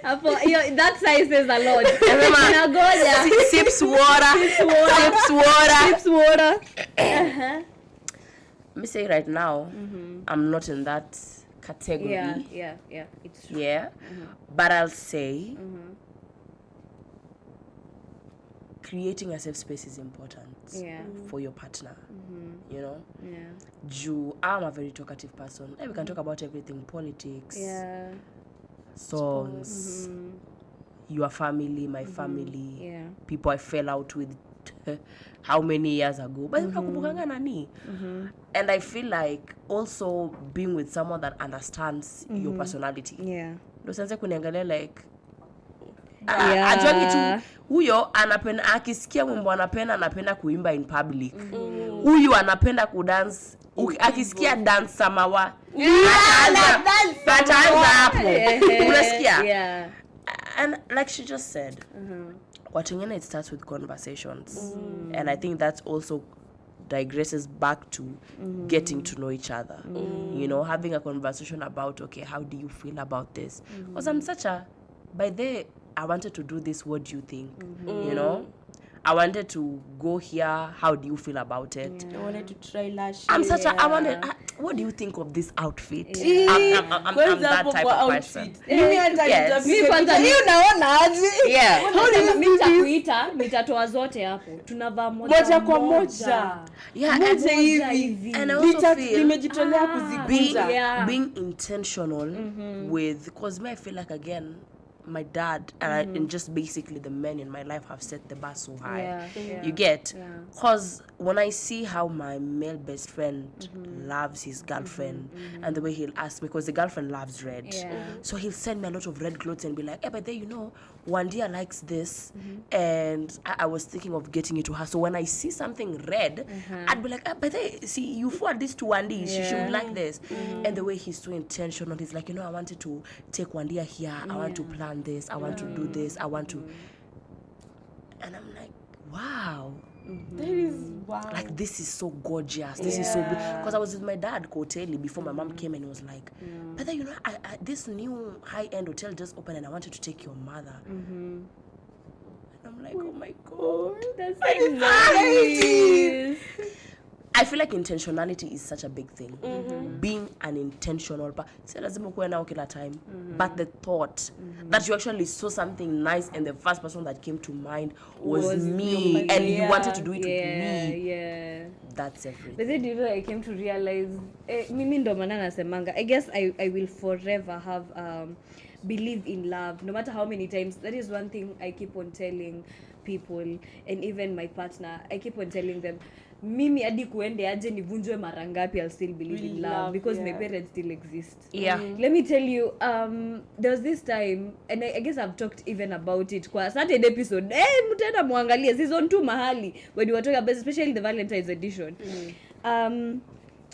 That size says a lot. Sips water. Let me say right now, I'm not in that category. Yeah, it's true. Yeah, but I'll say creating a safe space is important for your partner. I'm a very talkative person. We can talk about everything, politics, songs, your family, my family, people I fell out with how many years ago. But and I feel like also being with someone that understands your personality. Like ajuangi tu huyo anapenda akisikia wimbo anapenda kuimba in public. Huyu anapenda kudance akisikia dance samawa. Ataanza hapo. Unasikia? And like she just said, what it starts with conversations. And I think that's also digresses back to getting to know each other. Having a conversation about, okay, how do you feel about this? Because I'm such a, by the I wanted to do this, what do you think? I wanted to go here, how do you feel about it? I wanted to try lashes. I wanted, what do you think of this outfit? I'm that type of person. Yes. Mitatoa zote hapo. Tunavaa moja kwa moja. Moja hivi. And I also feel nimejitolea kuziguza. Being intentional with, because I feel like again, my dad and just basically the men in my life have set the bar so high. You get? Because when I see how my male best friend loves his girlfriend and the way he'll ask me, because the girlfriend loves red. So he'll send me a lot of red clothes and be like, but then Wandia likes this and I was thinking of getting it to her. So when I see something red, I'd be like, but then see, you forward this to Wandi, she should like this. And the way he's so intentional, he's like, I wanted to take Wandia here, I want to plan this, I want to do this, I want to, and I'm like, wow. That is wow. Like this is so gorgeous. This is so good. Because I was with my dad Koteli before my mom came and he was like, but then I this new high-end hotel just opened and I wanted to take your mother. And I'm like, oh my god, that's so nice. I feel like intentionality is such a big thing. Being an intentional si lazima kuwe nao kila time, but the thought that you actually saw something nice and the first person that came to mind was me, and you wanted to do it with me. Yeah. That's everything. But then, you know, I came to realize, mimi ndo maana nasemanga, I guess I will forever have believe in love, no matter how many times. That is one thing I keep on telling people, and even my partner, I keep on telling them, mimi hadi kuende aje nivunjwe mara ngapi, I'll still believe in love, because my parents still exist. Let me tell you, there was this time, and I guess I've talked even about it kwa certain episode, mtenda muangalia season 2 mahali, when we were talking about especially the Valentine's edition.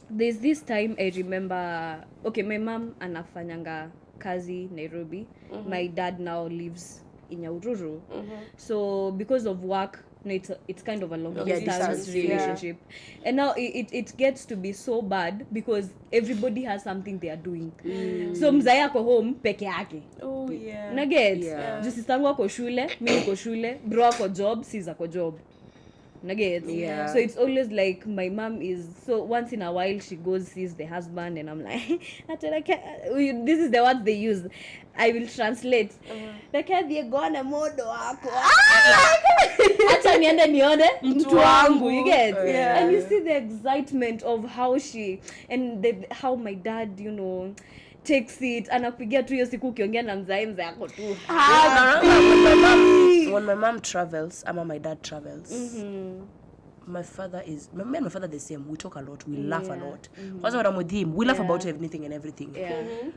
There's this time I remember, okay, my mom anafanyanga kazi Nairobi. My dad now lives in Nyahururu. So because of work, it's kind of a long distance relationship. And now it gets to be so bad because everybody has something they are doing. So mzai ako home peke yake. Oh yeah. Naget. Juu sistangu ako shule, mimi niko shule, bro ako job, sis ako job. Nuggets. Yeah. So it's always like my mom is, so once in a while she goes sees the husband, and I'm like, this is the words they use. I will translate. Nakadhi gona modo wako. Acha niende nione mtu wangu, you get? Yeah. And you see the excitement of how she, and how my dad, you know, takes it, anakupigia tu hiyo siku ukiongea na mzai yako tu. When my mom travels, my dad travels, my father is, me and my father the same. We talk a lot, we laugh a lot. Also when I'm with him, we laugh about anything and everything.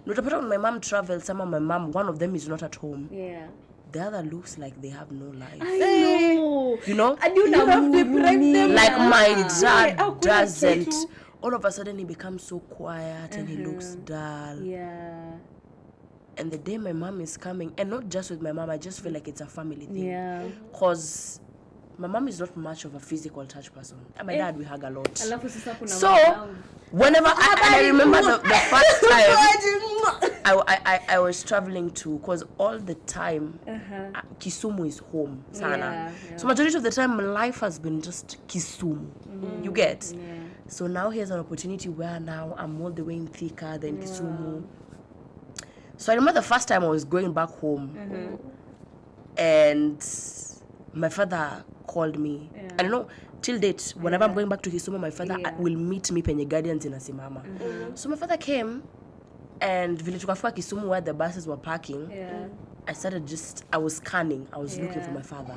When my mom travels, my mom, one of them is not at home. The other looks like they have no life. I know. You know? And you have deprived them. Like my dad doesn't. All of a sudden he becomes so quiet and he looks dull. And the day my mom is coming, and not just with my mom, I just feel like it's a family thing. Because my mom is not much of a physical touch person. And my dad, we hug a lot. So, whenever, I remember the first time I was traveling to, because all the time, Kisumu is home. Sana. So majority of the time, my life has been just Kisumu. You get? So now here's an opportunity where now I'm all the way in Thika, then Kisumu. So I remember the first time I was going back home, and my father called me. I don't know, till date, whenever I'm going back to Kisumu, my father will meet me penye Guardians in Asimama. So my father came, and vile tukafika Kisumu where the buses were parking, I was scanning, I was looking for my father.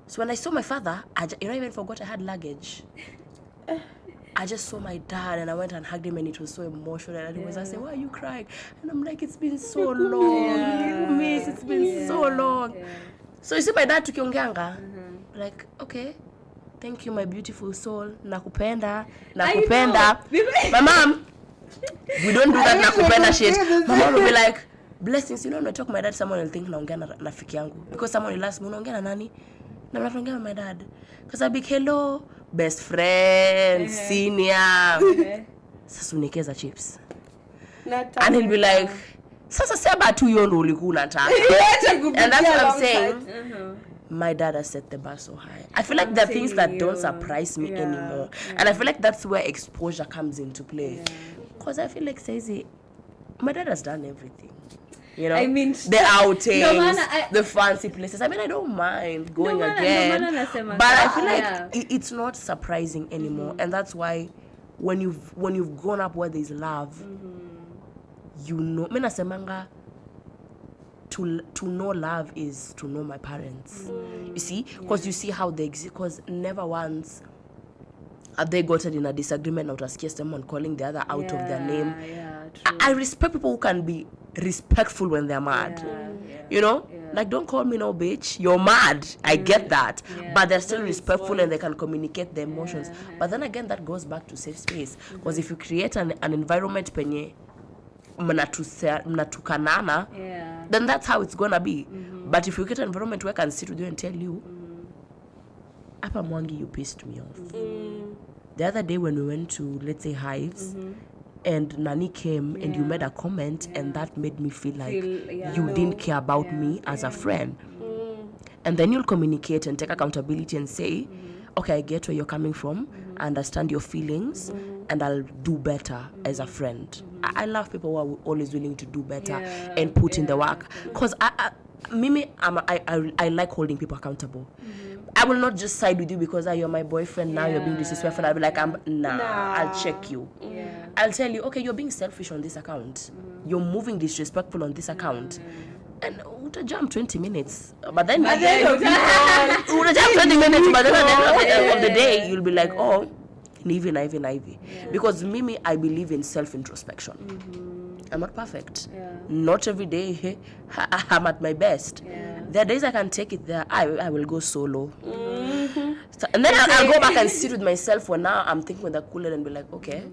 So when I saw my father, I even forgot I had luggage. I just saw my dad, and I went and hugged him, and it was so emotional. And he was asking, "Why are you crying?" And I'm like, "It's been so long, it's been so long." So you see my dad tukiongeanga, like, okay, thank you, my beautiful soul, nakupenda. My mom, we don't do that nakupenda shit. My mom will be like, blessings, you know, when I talk to my dad, someone will think naongea na rafiki yangu, because someone will ask me, unaongea na nani? Na naongea na my dad, because I'll be hello, best friend, senior. Sasa unikeza chips. And he'll be like, sasa sema tu hiyo ndo ulikuwa unataka. And that's what I'm saying. My dad has set the bar so high. I feel like there are things that don't surprise me anymore. And I feel like that's where exposure comes into play. Because I feel like, Stacey, my dad has done everything. You know, I mean, the outings, the fancy places. I mean, I don't mind going again. But I feel like it's not surprising anymore. And that's why when you've grown up where there's love, you know, to know love is to know my parents. You see? Because you see how they exist. Because never once have they gotten in a disagreement or utasikia someone calling the other out of their name. I respect people who can be respectful when they're mad. You know? Like, don't call me no bitch. You're mad. I get that. But they're still respectful and they can communicate their emotions. But then again, that goes back to safe space. Because if you create an environment penye mnatukanana, then that's how it's gonna be. But if you get an environment where I can sit with you and tell you, Apa Mwangi, you pissed me off. The other day when we went to, let's say, Hives, and Nani came and you made a comment, and that made me feel like you didn't care about me as a friend. And then you'll communicate and take accountability and say, okay, I get where you're coming from, I understand your feelings, and I'll do better as a friend. I love people who are always willing to do better and put in the work. Because I like holding people accountable. I will not just side with you because you're my boyfriend, now you're being disrespectful. I'll be like, I'll check you. I'll tell you, okay, you're being selfish on this account. You're moving disrespectful on this account. And we'll jump 20 minutes. But then we'll jump 20 minutes, but then at the end of the day, you'll be like, oh, Ivy. Because I believe in self-introspection. I'm not perfect. Not every day I'm at my best. There are days I can take it there. I will go solo. So, and then I'll go back and sit with myself when now I'm thinking with the cooler and be like, okay,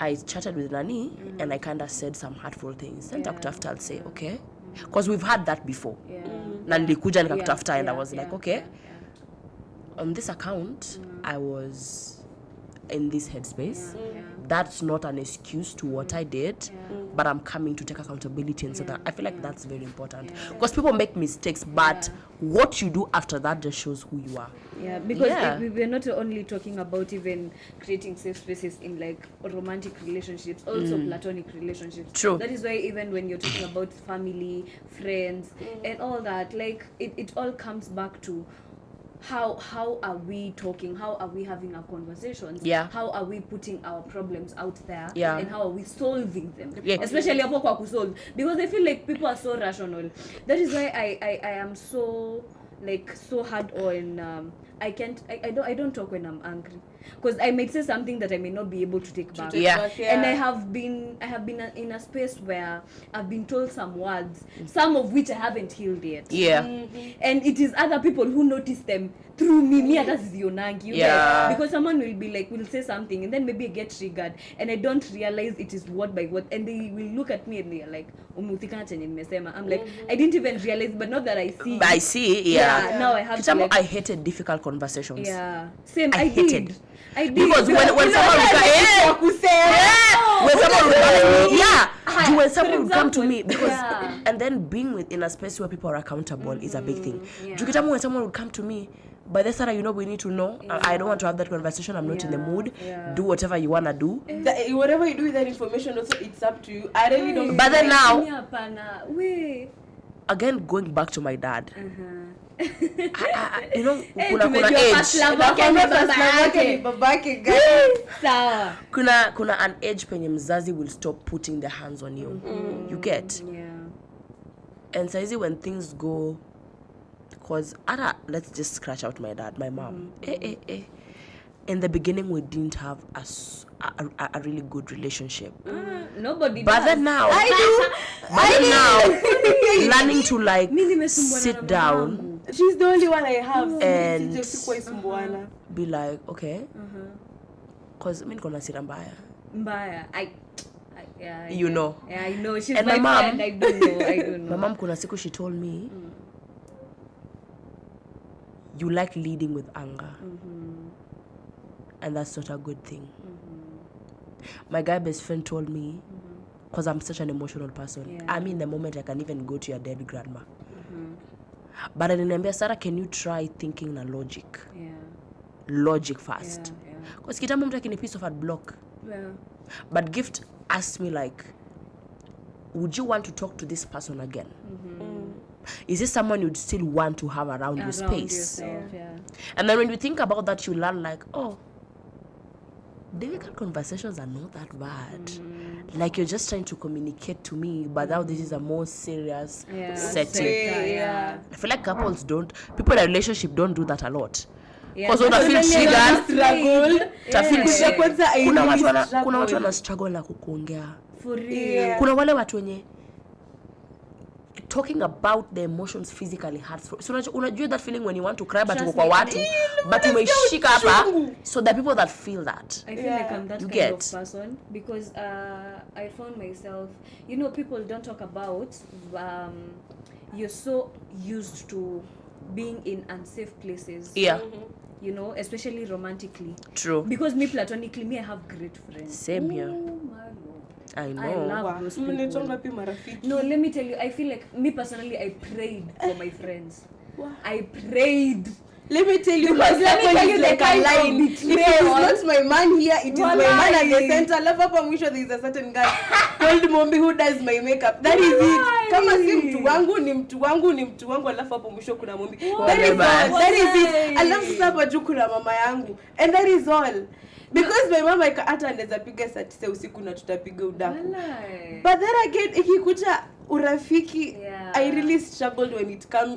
I chatted with Nani and I kind of said some hurtful things. And after I'll say, okay. Because we've had that before. Nalikuja nikakutafuta and I was like, okay. On this account, I was in this headspace. That's not an excuse to what I did, but I'm coming to take accountability and so that I feel like that's very important. Because people make mistakes, but what you do after that just shows who you are. Yeah, because we're not only talking about even creating safe spaces in like romantic relationships, also platonic relationships. True. That is why even when you're talking about family, friends, and all that, like it all comes back to how are we talking, how are we having our conversations, how are we putting our problems out there, and how are we solving them, especially hapo kwa kusolve, because I feel like people are so rational. That is why I am so hard on I don't talk when I'm angry, because I might say something that I may not be able to take back. And I have been in a space where I've been told some words, some of which I haven't healed yet. And it is other people who notice them through me. That's zionangi. Because someone will say something and then maybe I get triggered and I don't realize it is word by word, and they will look at me and they're like, I'm like, I didn't even realize, but not that I see. Now I have to, I hated difficult conversations. Same. I hated. Because when someone would come to me, because and then being in a space where people are accountable is a big thing. When someone would come to me, by the time we need to know, I don't want to have that conversation, I'm not in the mood. Do whatever you want to do. Whatever you do with that information also, it's up to you. I really don't. But then now, again, going back to my dad, kuna an age penye mzazi will stop putting their hands on you. You get? And so easy when things go, because let's just scratch out my dad, my mom. In the beginning, we didn't have a really good relationship. Nobody but does. Then now, learning to sit down. She's the only one I have. And be like, okay. Because I niko na sira mbaya. You know. Yeah, I know. She's and my mom, friend. I don't know. My mom kuna siku she told me, you like leading with anger. And that's not a good thing. My guy best friend told me, because I'm such an emotional person, I'm in the moment I can even go to your dead grandma. But I didn't Sarah, can you try thinking na logic? Logic first. Because kitambo mtu akini piece of art block. But Gift asked me would you want to talk to this person again? Is this someone you'd still want to have around your space? Yourself, And then when you think about that, you learn difficult conversations are not that bad. You're just trying to communicate to me, but now this is a more serious setting. I feel like people in a relationship don't do that a lot. Because when I feel triggered, kuna watu wana struggle na kukuongea. For real. Kuna wale watu wenye talking about the emotions physically hurts. So unajua that feeling when you want to cry but uko kwa watu, but umeshika hapa. So the people that feel that, I feel like I'm that kind of person, because I found myself, people don't talk about you're so used to being in unsafe places. Especially romantically. True. Because me platonically, I have great friends. Same here. Oh my Lord. I know. I love those people. No, let me tell you, I feel like me personally, I prayed for my friends. I prayed Let me tell you, Because let me tell you the like a kind of line. If it is not my man here, it is my man at the center. Love hapa mwisho there is a certain guy called Mombi who does my makeup. That is it. Kama si mtu wangu ni mtu wangu ni mtu wangu, alafu hapo mwisho kuna Mombi. That is all. That is it. Alafu sasa hapa juu kuna mama yangu. And that is all. Because my mama hata anaweza piga saa 9 usiku na tutapiga udaku. But then again ikikuja urafiki, I really struggled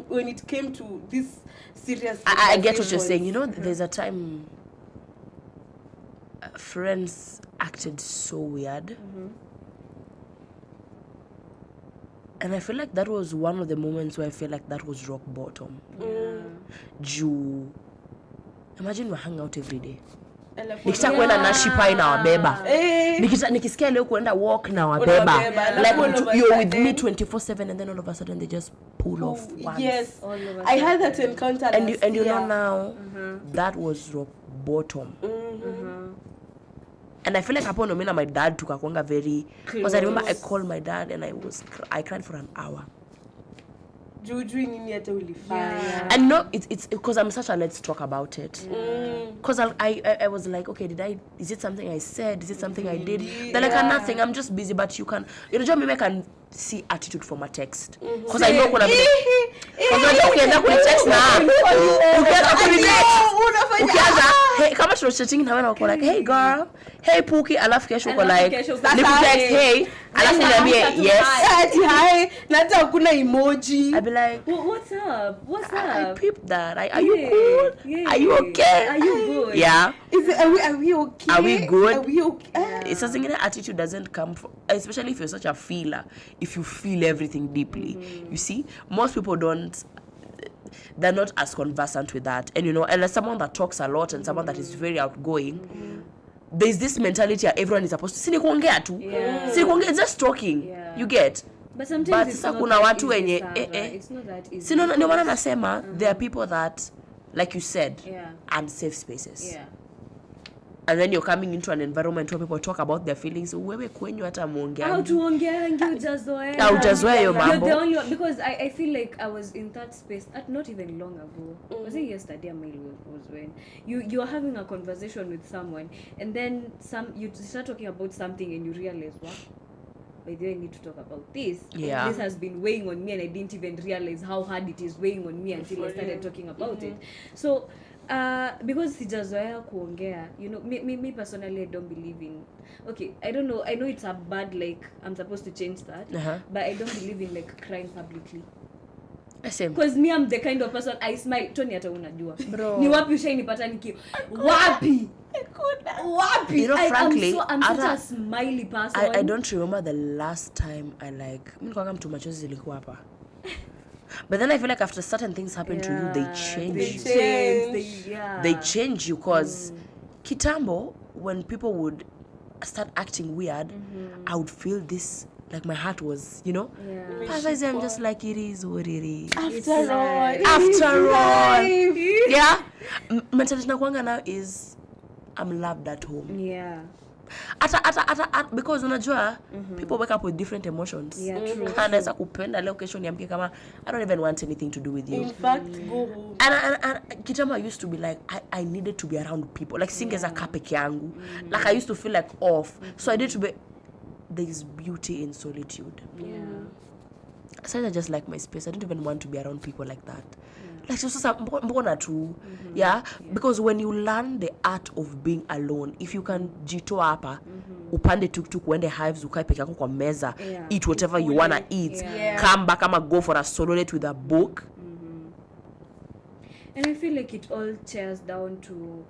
when it came to this serious. I get what you're saying. You know, there's a time friends acted so weird. And I feel like that was one of the moments where I feel like that was rock bottom. Imagine we hang out every day. Nikitaka kwenda Nashi Pai na wabeba. Nikisikia leo kwenda walk na wabeba. Like you're with me 24/7 and then all of a sudden they just pull off once. Yes. I had that encounter and you know now that was rock bottom. And I feel like hapo ndo mimi na my dad tukakwanga very because I remember I called my dad and I cried for an hour. And no, it's because I'm such a let's talk about it. Because I was like, okay, is it something I said? Is it something I did? They're like, nothing, I'm just busy, but you know, maybe I can see attitude from a text. Because I know kuna vile. Because ukienda kuni text na. Ukienda kuni text. Ukianza, hey, kama tunachatting na wewe uko like, hey girl, hey Puki, alafu kesho uko like, nikutext hey, alafu niambie yes. Hi, na hata hakuna emoji. I'd be like, what's up? I peeped that. Are you cool? Yeah. Are you okay? Are you good? Yeah. Are we okay? Are we good? Are we okay? It's something that attitude doesn't come from, especially if you're such a feeler. If you feel everything deeply, you see, most people don't. They're not as conversant with that, and you know, and as someone that talks a lot and someone that is very outgoing, there's this mentality that everyone is supposed to. Sini kuongea tu. It's just talking. You get. But sometimes it's not kuna watu that wenye easy, it's not that easy. Sino ndio maana nasema there are people that, like you said, unsafe spaces. Yeah. And then you're coming into an environment where people talk about their feelings. Wewe kwenyu hata muongea. How to ongea ngi ujazoea. Ujazoea yo mambo. You're the only one, because I feel like I was in that space not even long ago. Was it yesterday? Was when you're having a conversation with someone and then you start talking about something and you realize what? By the way, I need to talk about this. Yeah. This has been weighing on me and I didn't even realize how hard it is weighing on me until I started talking about it. So because sijazoea kuongea, you know, me personally I don't believe in, okay, I don't know, I know it's a bad, like I'm supposed to change that, but I don't believe in like crying publicly. Same. Because me, I'm the kind of person I smile. Tony hata unajua. Bro. Ni wapi ushainipata niki wapi? Wapi? You know, frankly, I'm such a smiley person. I don't remember the last time I like, mimi kwa mtu machozi zilikuwa hapa. But then I feel like after certain things happen to you, they change you. They change you because kitambo, when people would start acting weird, I would feel this, like my heart was, you know? Otherwise, I'm just like, it is what it is. After all. Yeah? Mentality nakuanga now is, I'm loved at home. Yeah. Because unajua people wake up with different emotions. Yeah, true. Anaweza kupenda leo kesho niambie kama I don't even want anything to do with you. In fact, go home. And kitambo I used to be like I needed to be around people. Like singeza kaa peke yangu. Like I used to feel like off. So I needed to be, there is beauty in solitude. Yeah. So I just like my space. I don't even want to be around people like that. Like so mbona tu. Yeah? Because when you learn the art of being alone, if you can jitoa hapa, upande tuk uende hives ukae peke yako kwa meza, eat whatever you wanna eat, come back ama go for a solo date with a book. And I feel like it all tears down to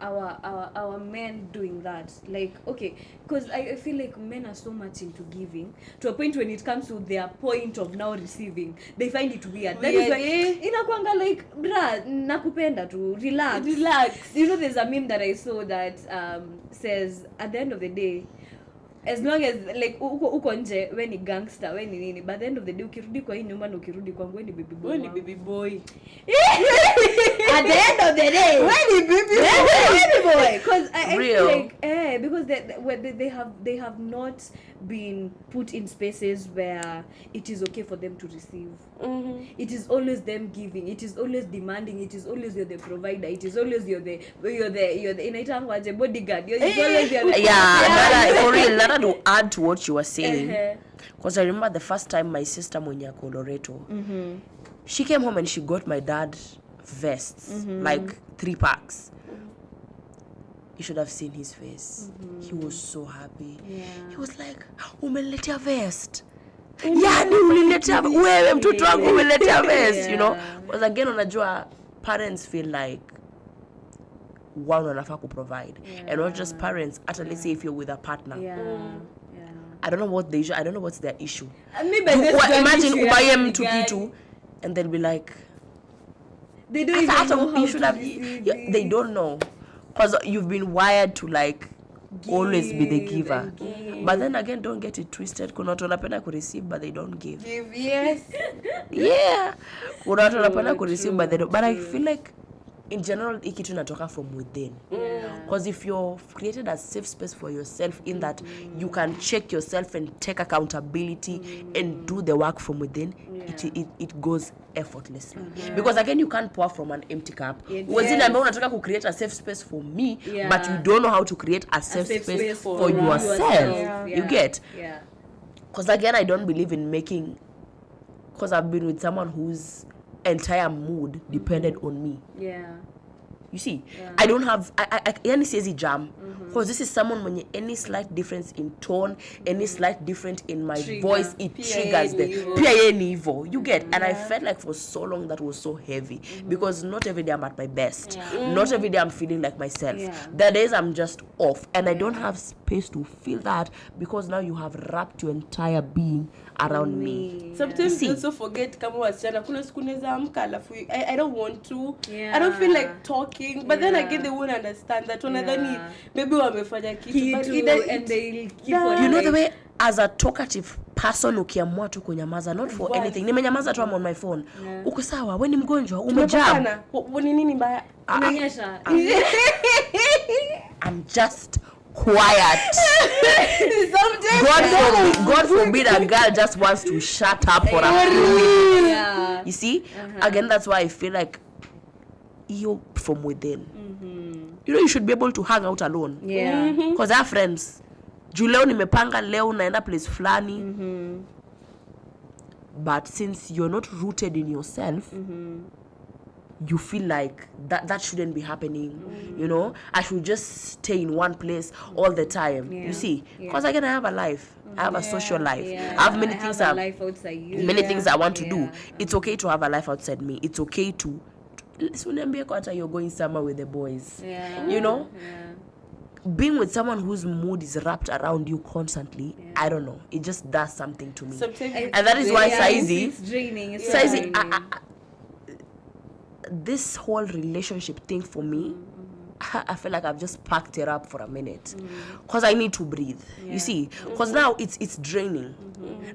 our men doing that. Like, okay, because I feel like men are so much into giving to a point when it comes to their point of now receiving, they find it weird. That is why inakwanga like, bra, nakupenda tu, relax. Relax. You know, there's a meme that I saw that says, at the end of the day, as long as like uko nje we ni gangster we ni nini, by the end of the day ukirudi kwa hii nyumba na ukirudi kwangu we ni baby boy. Wewe ni baby boy. At the end of the day Wewe ni baby boy, because I Real. feel like because they have not been put in spaces where it is okay for them to receive. It is always them giving, it is always demanding, it is always you're the provider, it is always you're the inaitangwa aje bodyguard, it's always you're the Nada, for real, Nada, to add to what you were saying, because I remember the first time my sister mwenye ako Loreto, she came home and she got my dad vests, like 3 packs. You should have seen his face. He was so happy. He was like, umeletea vest. Yani uliletea wewe mtoto wangu umeletea vest, you know. Because again unajua parents feel like one wanafaa ku provide. And not just parents, at let's say if you're with a partner. I don't know what the issue, I don't know what's their issue. Imagine ubaye mtu kitu and they'll be like, they don't even know how you should have, receive they don't know. Because you've been wired to like always be the giver. But then again, don't get it twisted. Kuna watu wanapenda ku receive but they don't give. Yes. Yeah. Kuna watu wanapenda ku receive but they don't. But I feel like in general ikitu inatoka from within. Because if you're created a safe space for yourself in that you can check yourself and take accountability and do the work from within, it goes effortlessly. Because again you can't pour from an empty cup. Wazini ambao unataka ku create a safe space for me, but you don't know how to create a safe space for yourself. You get? Because again I don't believe in making, because I've been with someone whose entire mood depended on me. You see, I don't have, yani siezi jam. Because this is someone when any slight difference in tone, any slight difference in my voice, it triggers them. Pia ye ni hivyo. You get? And I felt like for so long that was so heavy. Because not every day I'm at my best. Not every day I'm feeling like myself. There are days I'm just off. And I don't have space to feel that because now you have wrapped your entire being around me. Sometimes you also forget kama wasichana kuna siku naweza amka alafu I don't want to. I don't feel like talking. But then again they won't understand that wanadhani maybe wamefanya kitu but and they'll keep on, you know the way as a talkative person ukiamua tu kunyamaza not for anything, nimenyamaza tu I'm on my phone, uko sawa wewe ni mgonjwa umejam ni nini mbaya unaonyesha I'm just quiet. Sometimes God forbid a girl just wants to shut up for a few minutes. You see, again that's why I feel like you from within. You know you should be able to hang out alone. Because I have friends. Juu leo nimepanga leo naenda place fulani. But since you're not rooted in yourself, you feel like that shouldn't be happening. You know, I should just stay in one place all the time. You see, because again I have a life. I have a social life. I have many things. A life outside you. Many things I want to do. It's okay to have a life outside me. It's okay to. You're going somewhere with the boys. You know, being with someone whose mood is wrapped around you constantly, I don't know. It just does something to me. And that is why Saizi, it's draining. It's Saizi, draining. this whole relationship thing for me, I feel like I've just packed it up for a minute because I need to breathe. You see, because now it's draining.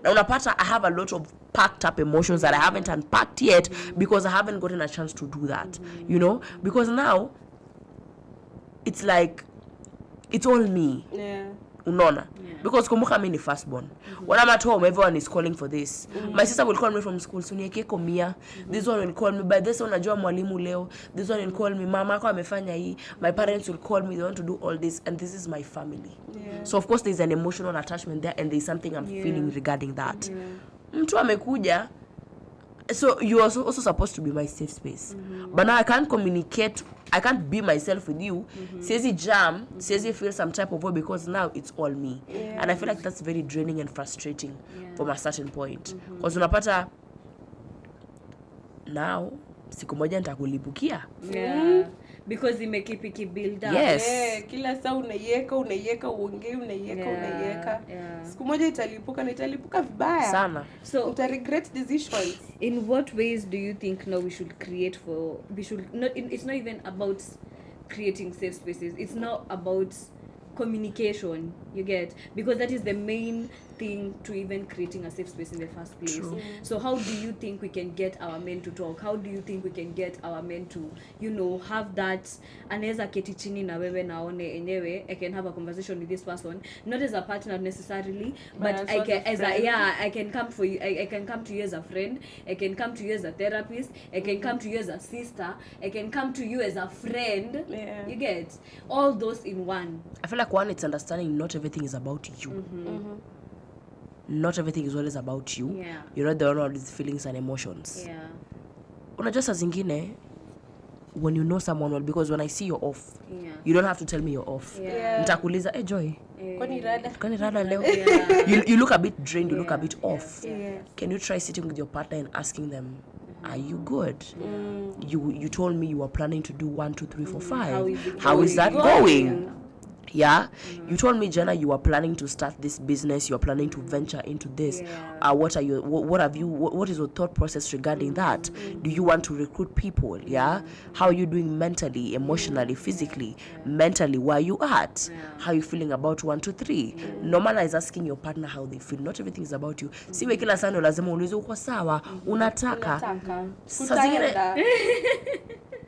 Now unapata I have a lot of packed up emotions that I haven't unpacked yet because I haven't gotten a chance to do that. You know, because now it's like it's all me. Unaona? Because kumbuka mimi ni firstborn. When I'm at home, everyone is calling for this. My sister will call me from school, sunieke komia. This one will call me, by this one najua mwalimu leo. This one will call me, mama yako amefanya hii. My parents will call me, they want to do all this, and this is my family. So of course there's an emotional attachment there, and there's something I'm feeling regarding that. Mtu amekuja, so you are also supposed to be my safe space. But now I can't communicate, I can't be myself with you. Siezi jam, siezi feel some type of way because now it's all me. And I feel like that's very draining and frustrating from a certain point. Because unapata now siku moja nitakulipukia. Because imekeep build up. Yes. Kila saa unaiweka uongee unaiweka. Siku moja italipuka na italipuka vibaya Sana. So uta regret decisions. In what ways do you think now we should create it's not even about creating safe spaces. It's not about communication, you get, because that is the main thing to even creating a safe space in the first place. True. So how do you think we can get our men to talk? How do you think we can get our men to, you know, have that, anaweza keti chini na wewe naone enyewe, I can have a conversation with this person, not as a partner necessarily, but I can, as a, yeah, I can come for you, I can come to you as a friend, I can come to you as a therapist, I can come to you as a sister, I can come to you as a friend. Yeah. You get all those in one. I feel like one, it's understanding not everything is about you. Not everything is always about you. Yeah. You're not the owner of these feelings and emotions. Yeah. Unajua saa zingine, when you know someone well, because when I see you're off, Yeah. you don't have to tell me you're off. Yeah. Nitakuuliza, hey Joy, Kwani rada? kwani rada leo? Yeah. You look a bit drained, you look a bit off. Yeah. Can you try sitting with your partner and asking them, are you good? You told me you were planning to do 1, 2, 3, 4, 5. How is that going? Yeah. You told me, Jenna, you are planning to start this business, you are planning to venture into this. Yeah. What are you, what is your thought process regarding that? Do you want to recruit people? Yeah. How are you doing mentally, emotionally, physically? Mentally, where are you at? How are you feeling about 1, 2, 3? Normalize asking your partner how they feel. Not everything is about you. Siwe kila saa ndo lazima uulize uko sawa, unataka. Saa zingine,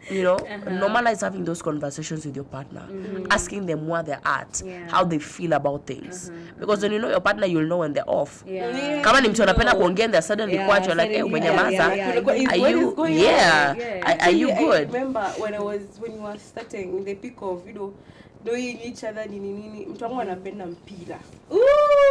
you know, normalize having those conversations with your partner, asking them where they're at, how they feel about things, because when you know your partner, you'll know when they're off. Yeah. Kama ni mtu anapenda kuongea and they're suddenly quiet, you're like, hey, umenyamaza, are you, are you I good? remember when you were starting the peak of, you know, knowing each other nini, mtu wangu anapenda mpira.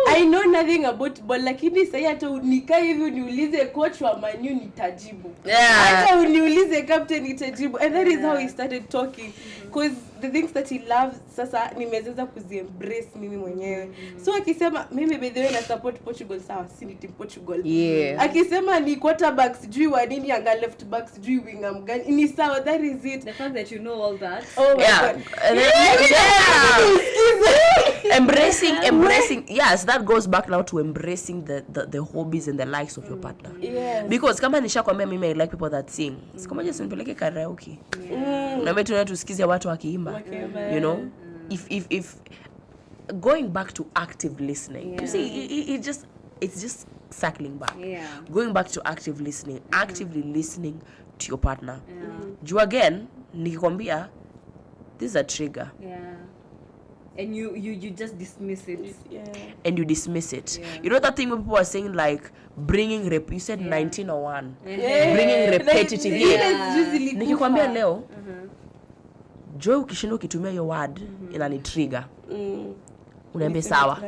I know nothing about ball, lakini sasa hata unikai hivi uniulize coach wa Man U nitajibu. Hata uniulize captain nitajibu. And that is how we started talking, because the things that he loves sasa nimeweza kuziembrace mimi mwenyewe. So akisema mimi by the way na support Portugal, sawa, si ni team Portugal. Yeah. Akisema ni quarterback sijui wa nini, anga left back sijui winger mgani, ni sawa, that is it. The fact that you know all that. Oh my Yeah. God. And then, embracing, yes, that goes back now to embracing the hobbies and the likes of your partner. Yes. Because kama nishakwambia mimi I like people that sing, sikomoja sinipeleke karaoke. Na mimi tunaenda tusikize watu wakiimba. You know, if going back to active listening, you see, it's just circling back. Yeah. Going back to active listening, actively listening to your partner. You again, nikikwambia, this is a trigger. Yeah. And you just dismiss it. Yeah. And you dismiss it. Yeah. You know that thing when people are saying like bringing you said 1901. Yeah. Bringing repetitive Yeah. here. Nikikwambia leo, Joy ukishinda ukitumia your word inani trigger. Unaambia sawa.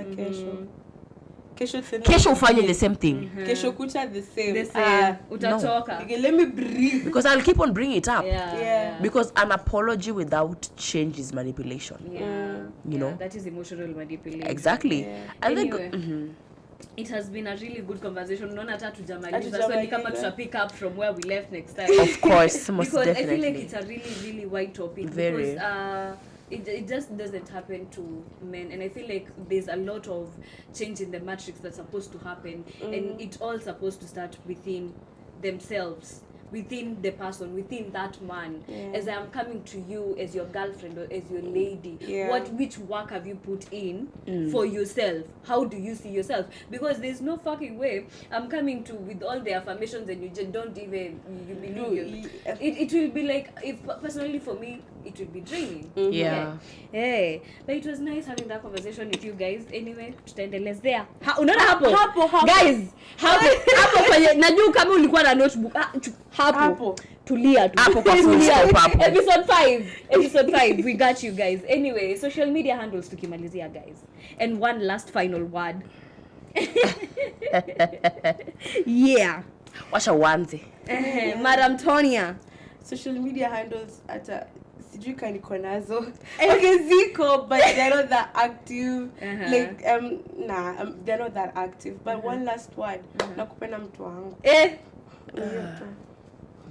Kesho ufanye the same thing. Kesho kucha the same. The same. Utachoka. Okay, let me breathe. Because I'll keep on bringing it up. Yeah. Because an apology without change is manipulation. Yeah. You know? That is emotional manipulation. Exactly. And Anyway. then It has been a really good conversation. Unaona hata tujamaliza. So Hatujamaliza. ni kama tuta pick up from where we left next time. of course, most Because definitely. I feel like it's a really, really wide topic. Very. Because it just doesn't happen to men, and I feel like there's a lot of change in the matrix that's supposed to happen, and it's all supposed to start within themselves, within the person, within that man. As I am coming to you as your girlfriend or as your lady, which work have you put in for yourself? How do you see yourself? Because there's no fucking way I'm coming to with all the affirmations and you just don't even you believe it will be like, if personally for me it will be draining. Yeah. Hey, but it was nice having that conversation with you guys. Anyway, tutaendelezea. Unaona hapo? Hapo. Guys, hapo kwenye najua kama ulikuwa na notebook. Hapo. Tulia tu. Hapo kwa full stop hapo. Episode 5. We got you guys. Anyway, social media handles tukimalizia guys. And one last final word. Yeah. Washa wanze. Madam Tonya. Social media handles hata sijui kani niko nazo. Okay, ziko, but they're not that active. Like they're not that active. But one last word, nakupenda mtu wangu.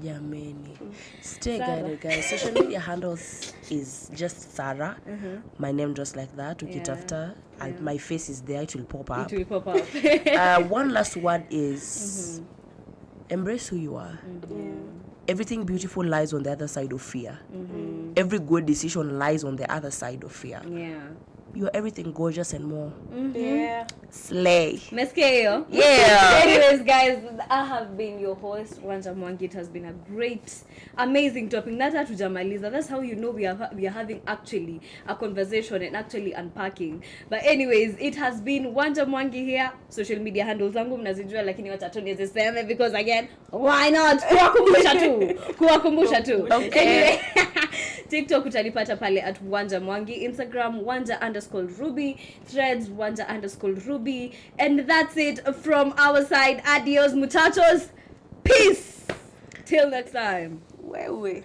Jamani. Stay guided, guys. Social media handles is just Sarah. My name just like that. Ukitafuta, my face is there. It will pop up. It will pop up. One last word is embrace who you are. Everything beautiful lies on the other side of fear. Every good decision lies on the other side of fear. Yeah. you're everything gorgeous and more. Yeah. Slay. Meskeo. Yeah. Anyways, guys, I have been your host, Wanja Mwangi. It has been a great, amazing topic. Nata tujamaliza. That's how you know we are having actually a conversation and actually unpacking. But anyways, it has been Wanja Mwangi here. Social media handles zangu mnazijua, lakini wacha tu niziseme because again, why not? Kuwakumbusha tu. Okay. Anyway, TikTok utanipata pale at Wanja Mwangi, Instagram Wanja_Ruby, Threads Wanja_Ruby, and that's it from our side. Adios muchachos, peace, till next time. Wewe.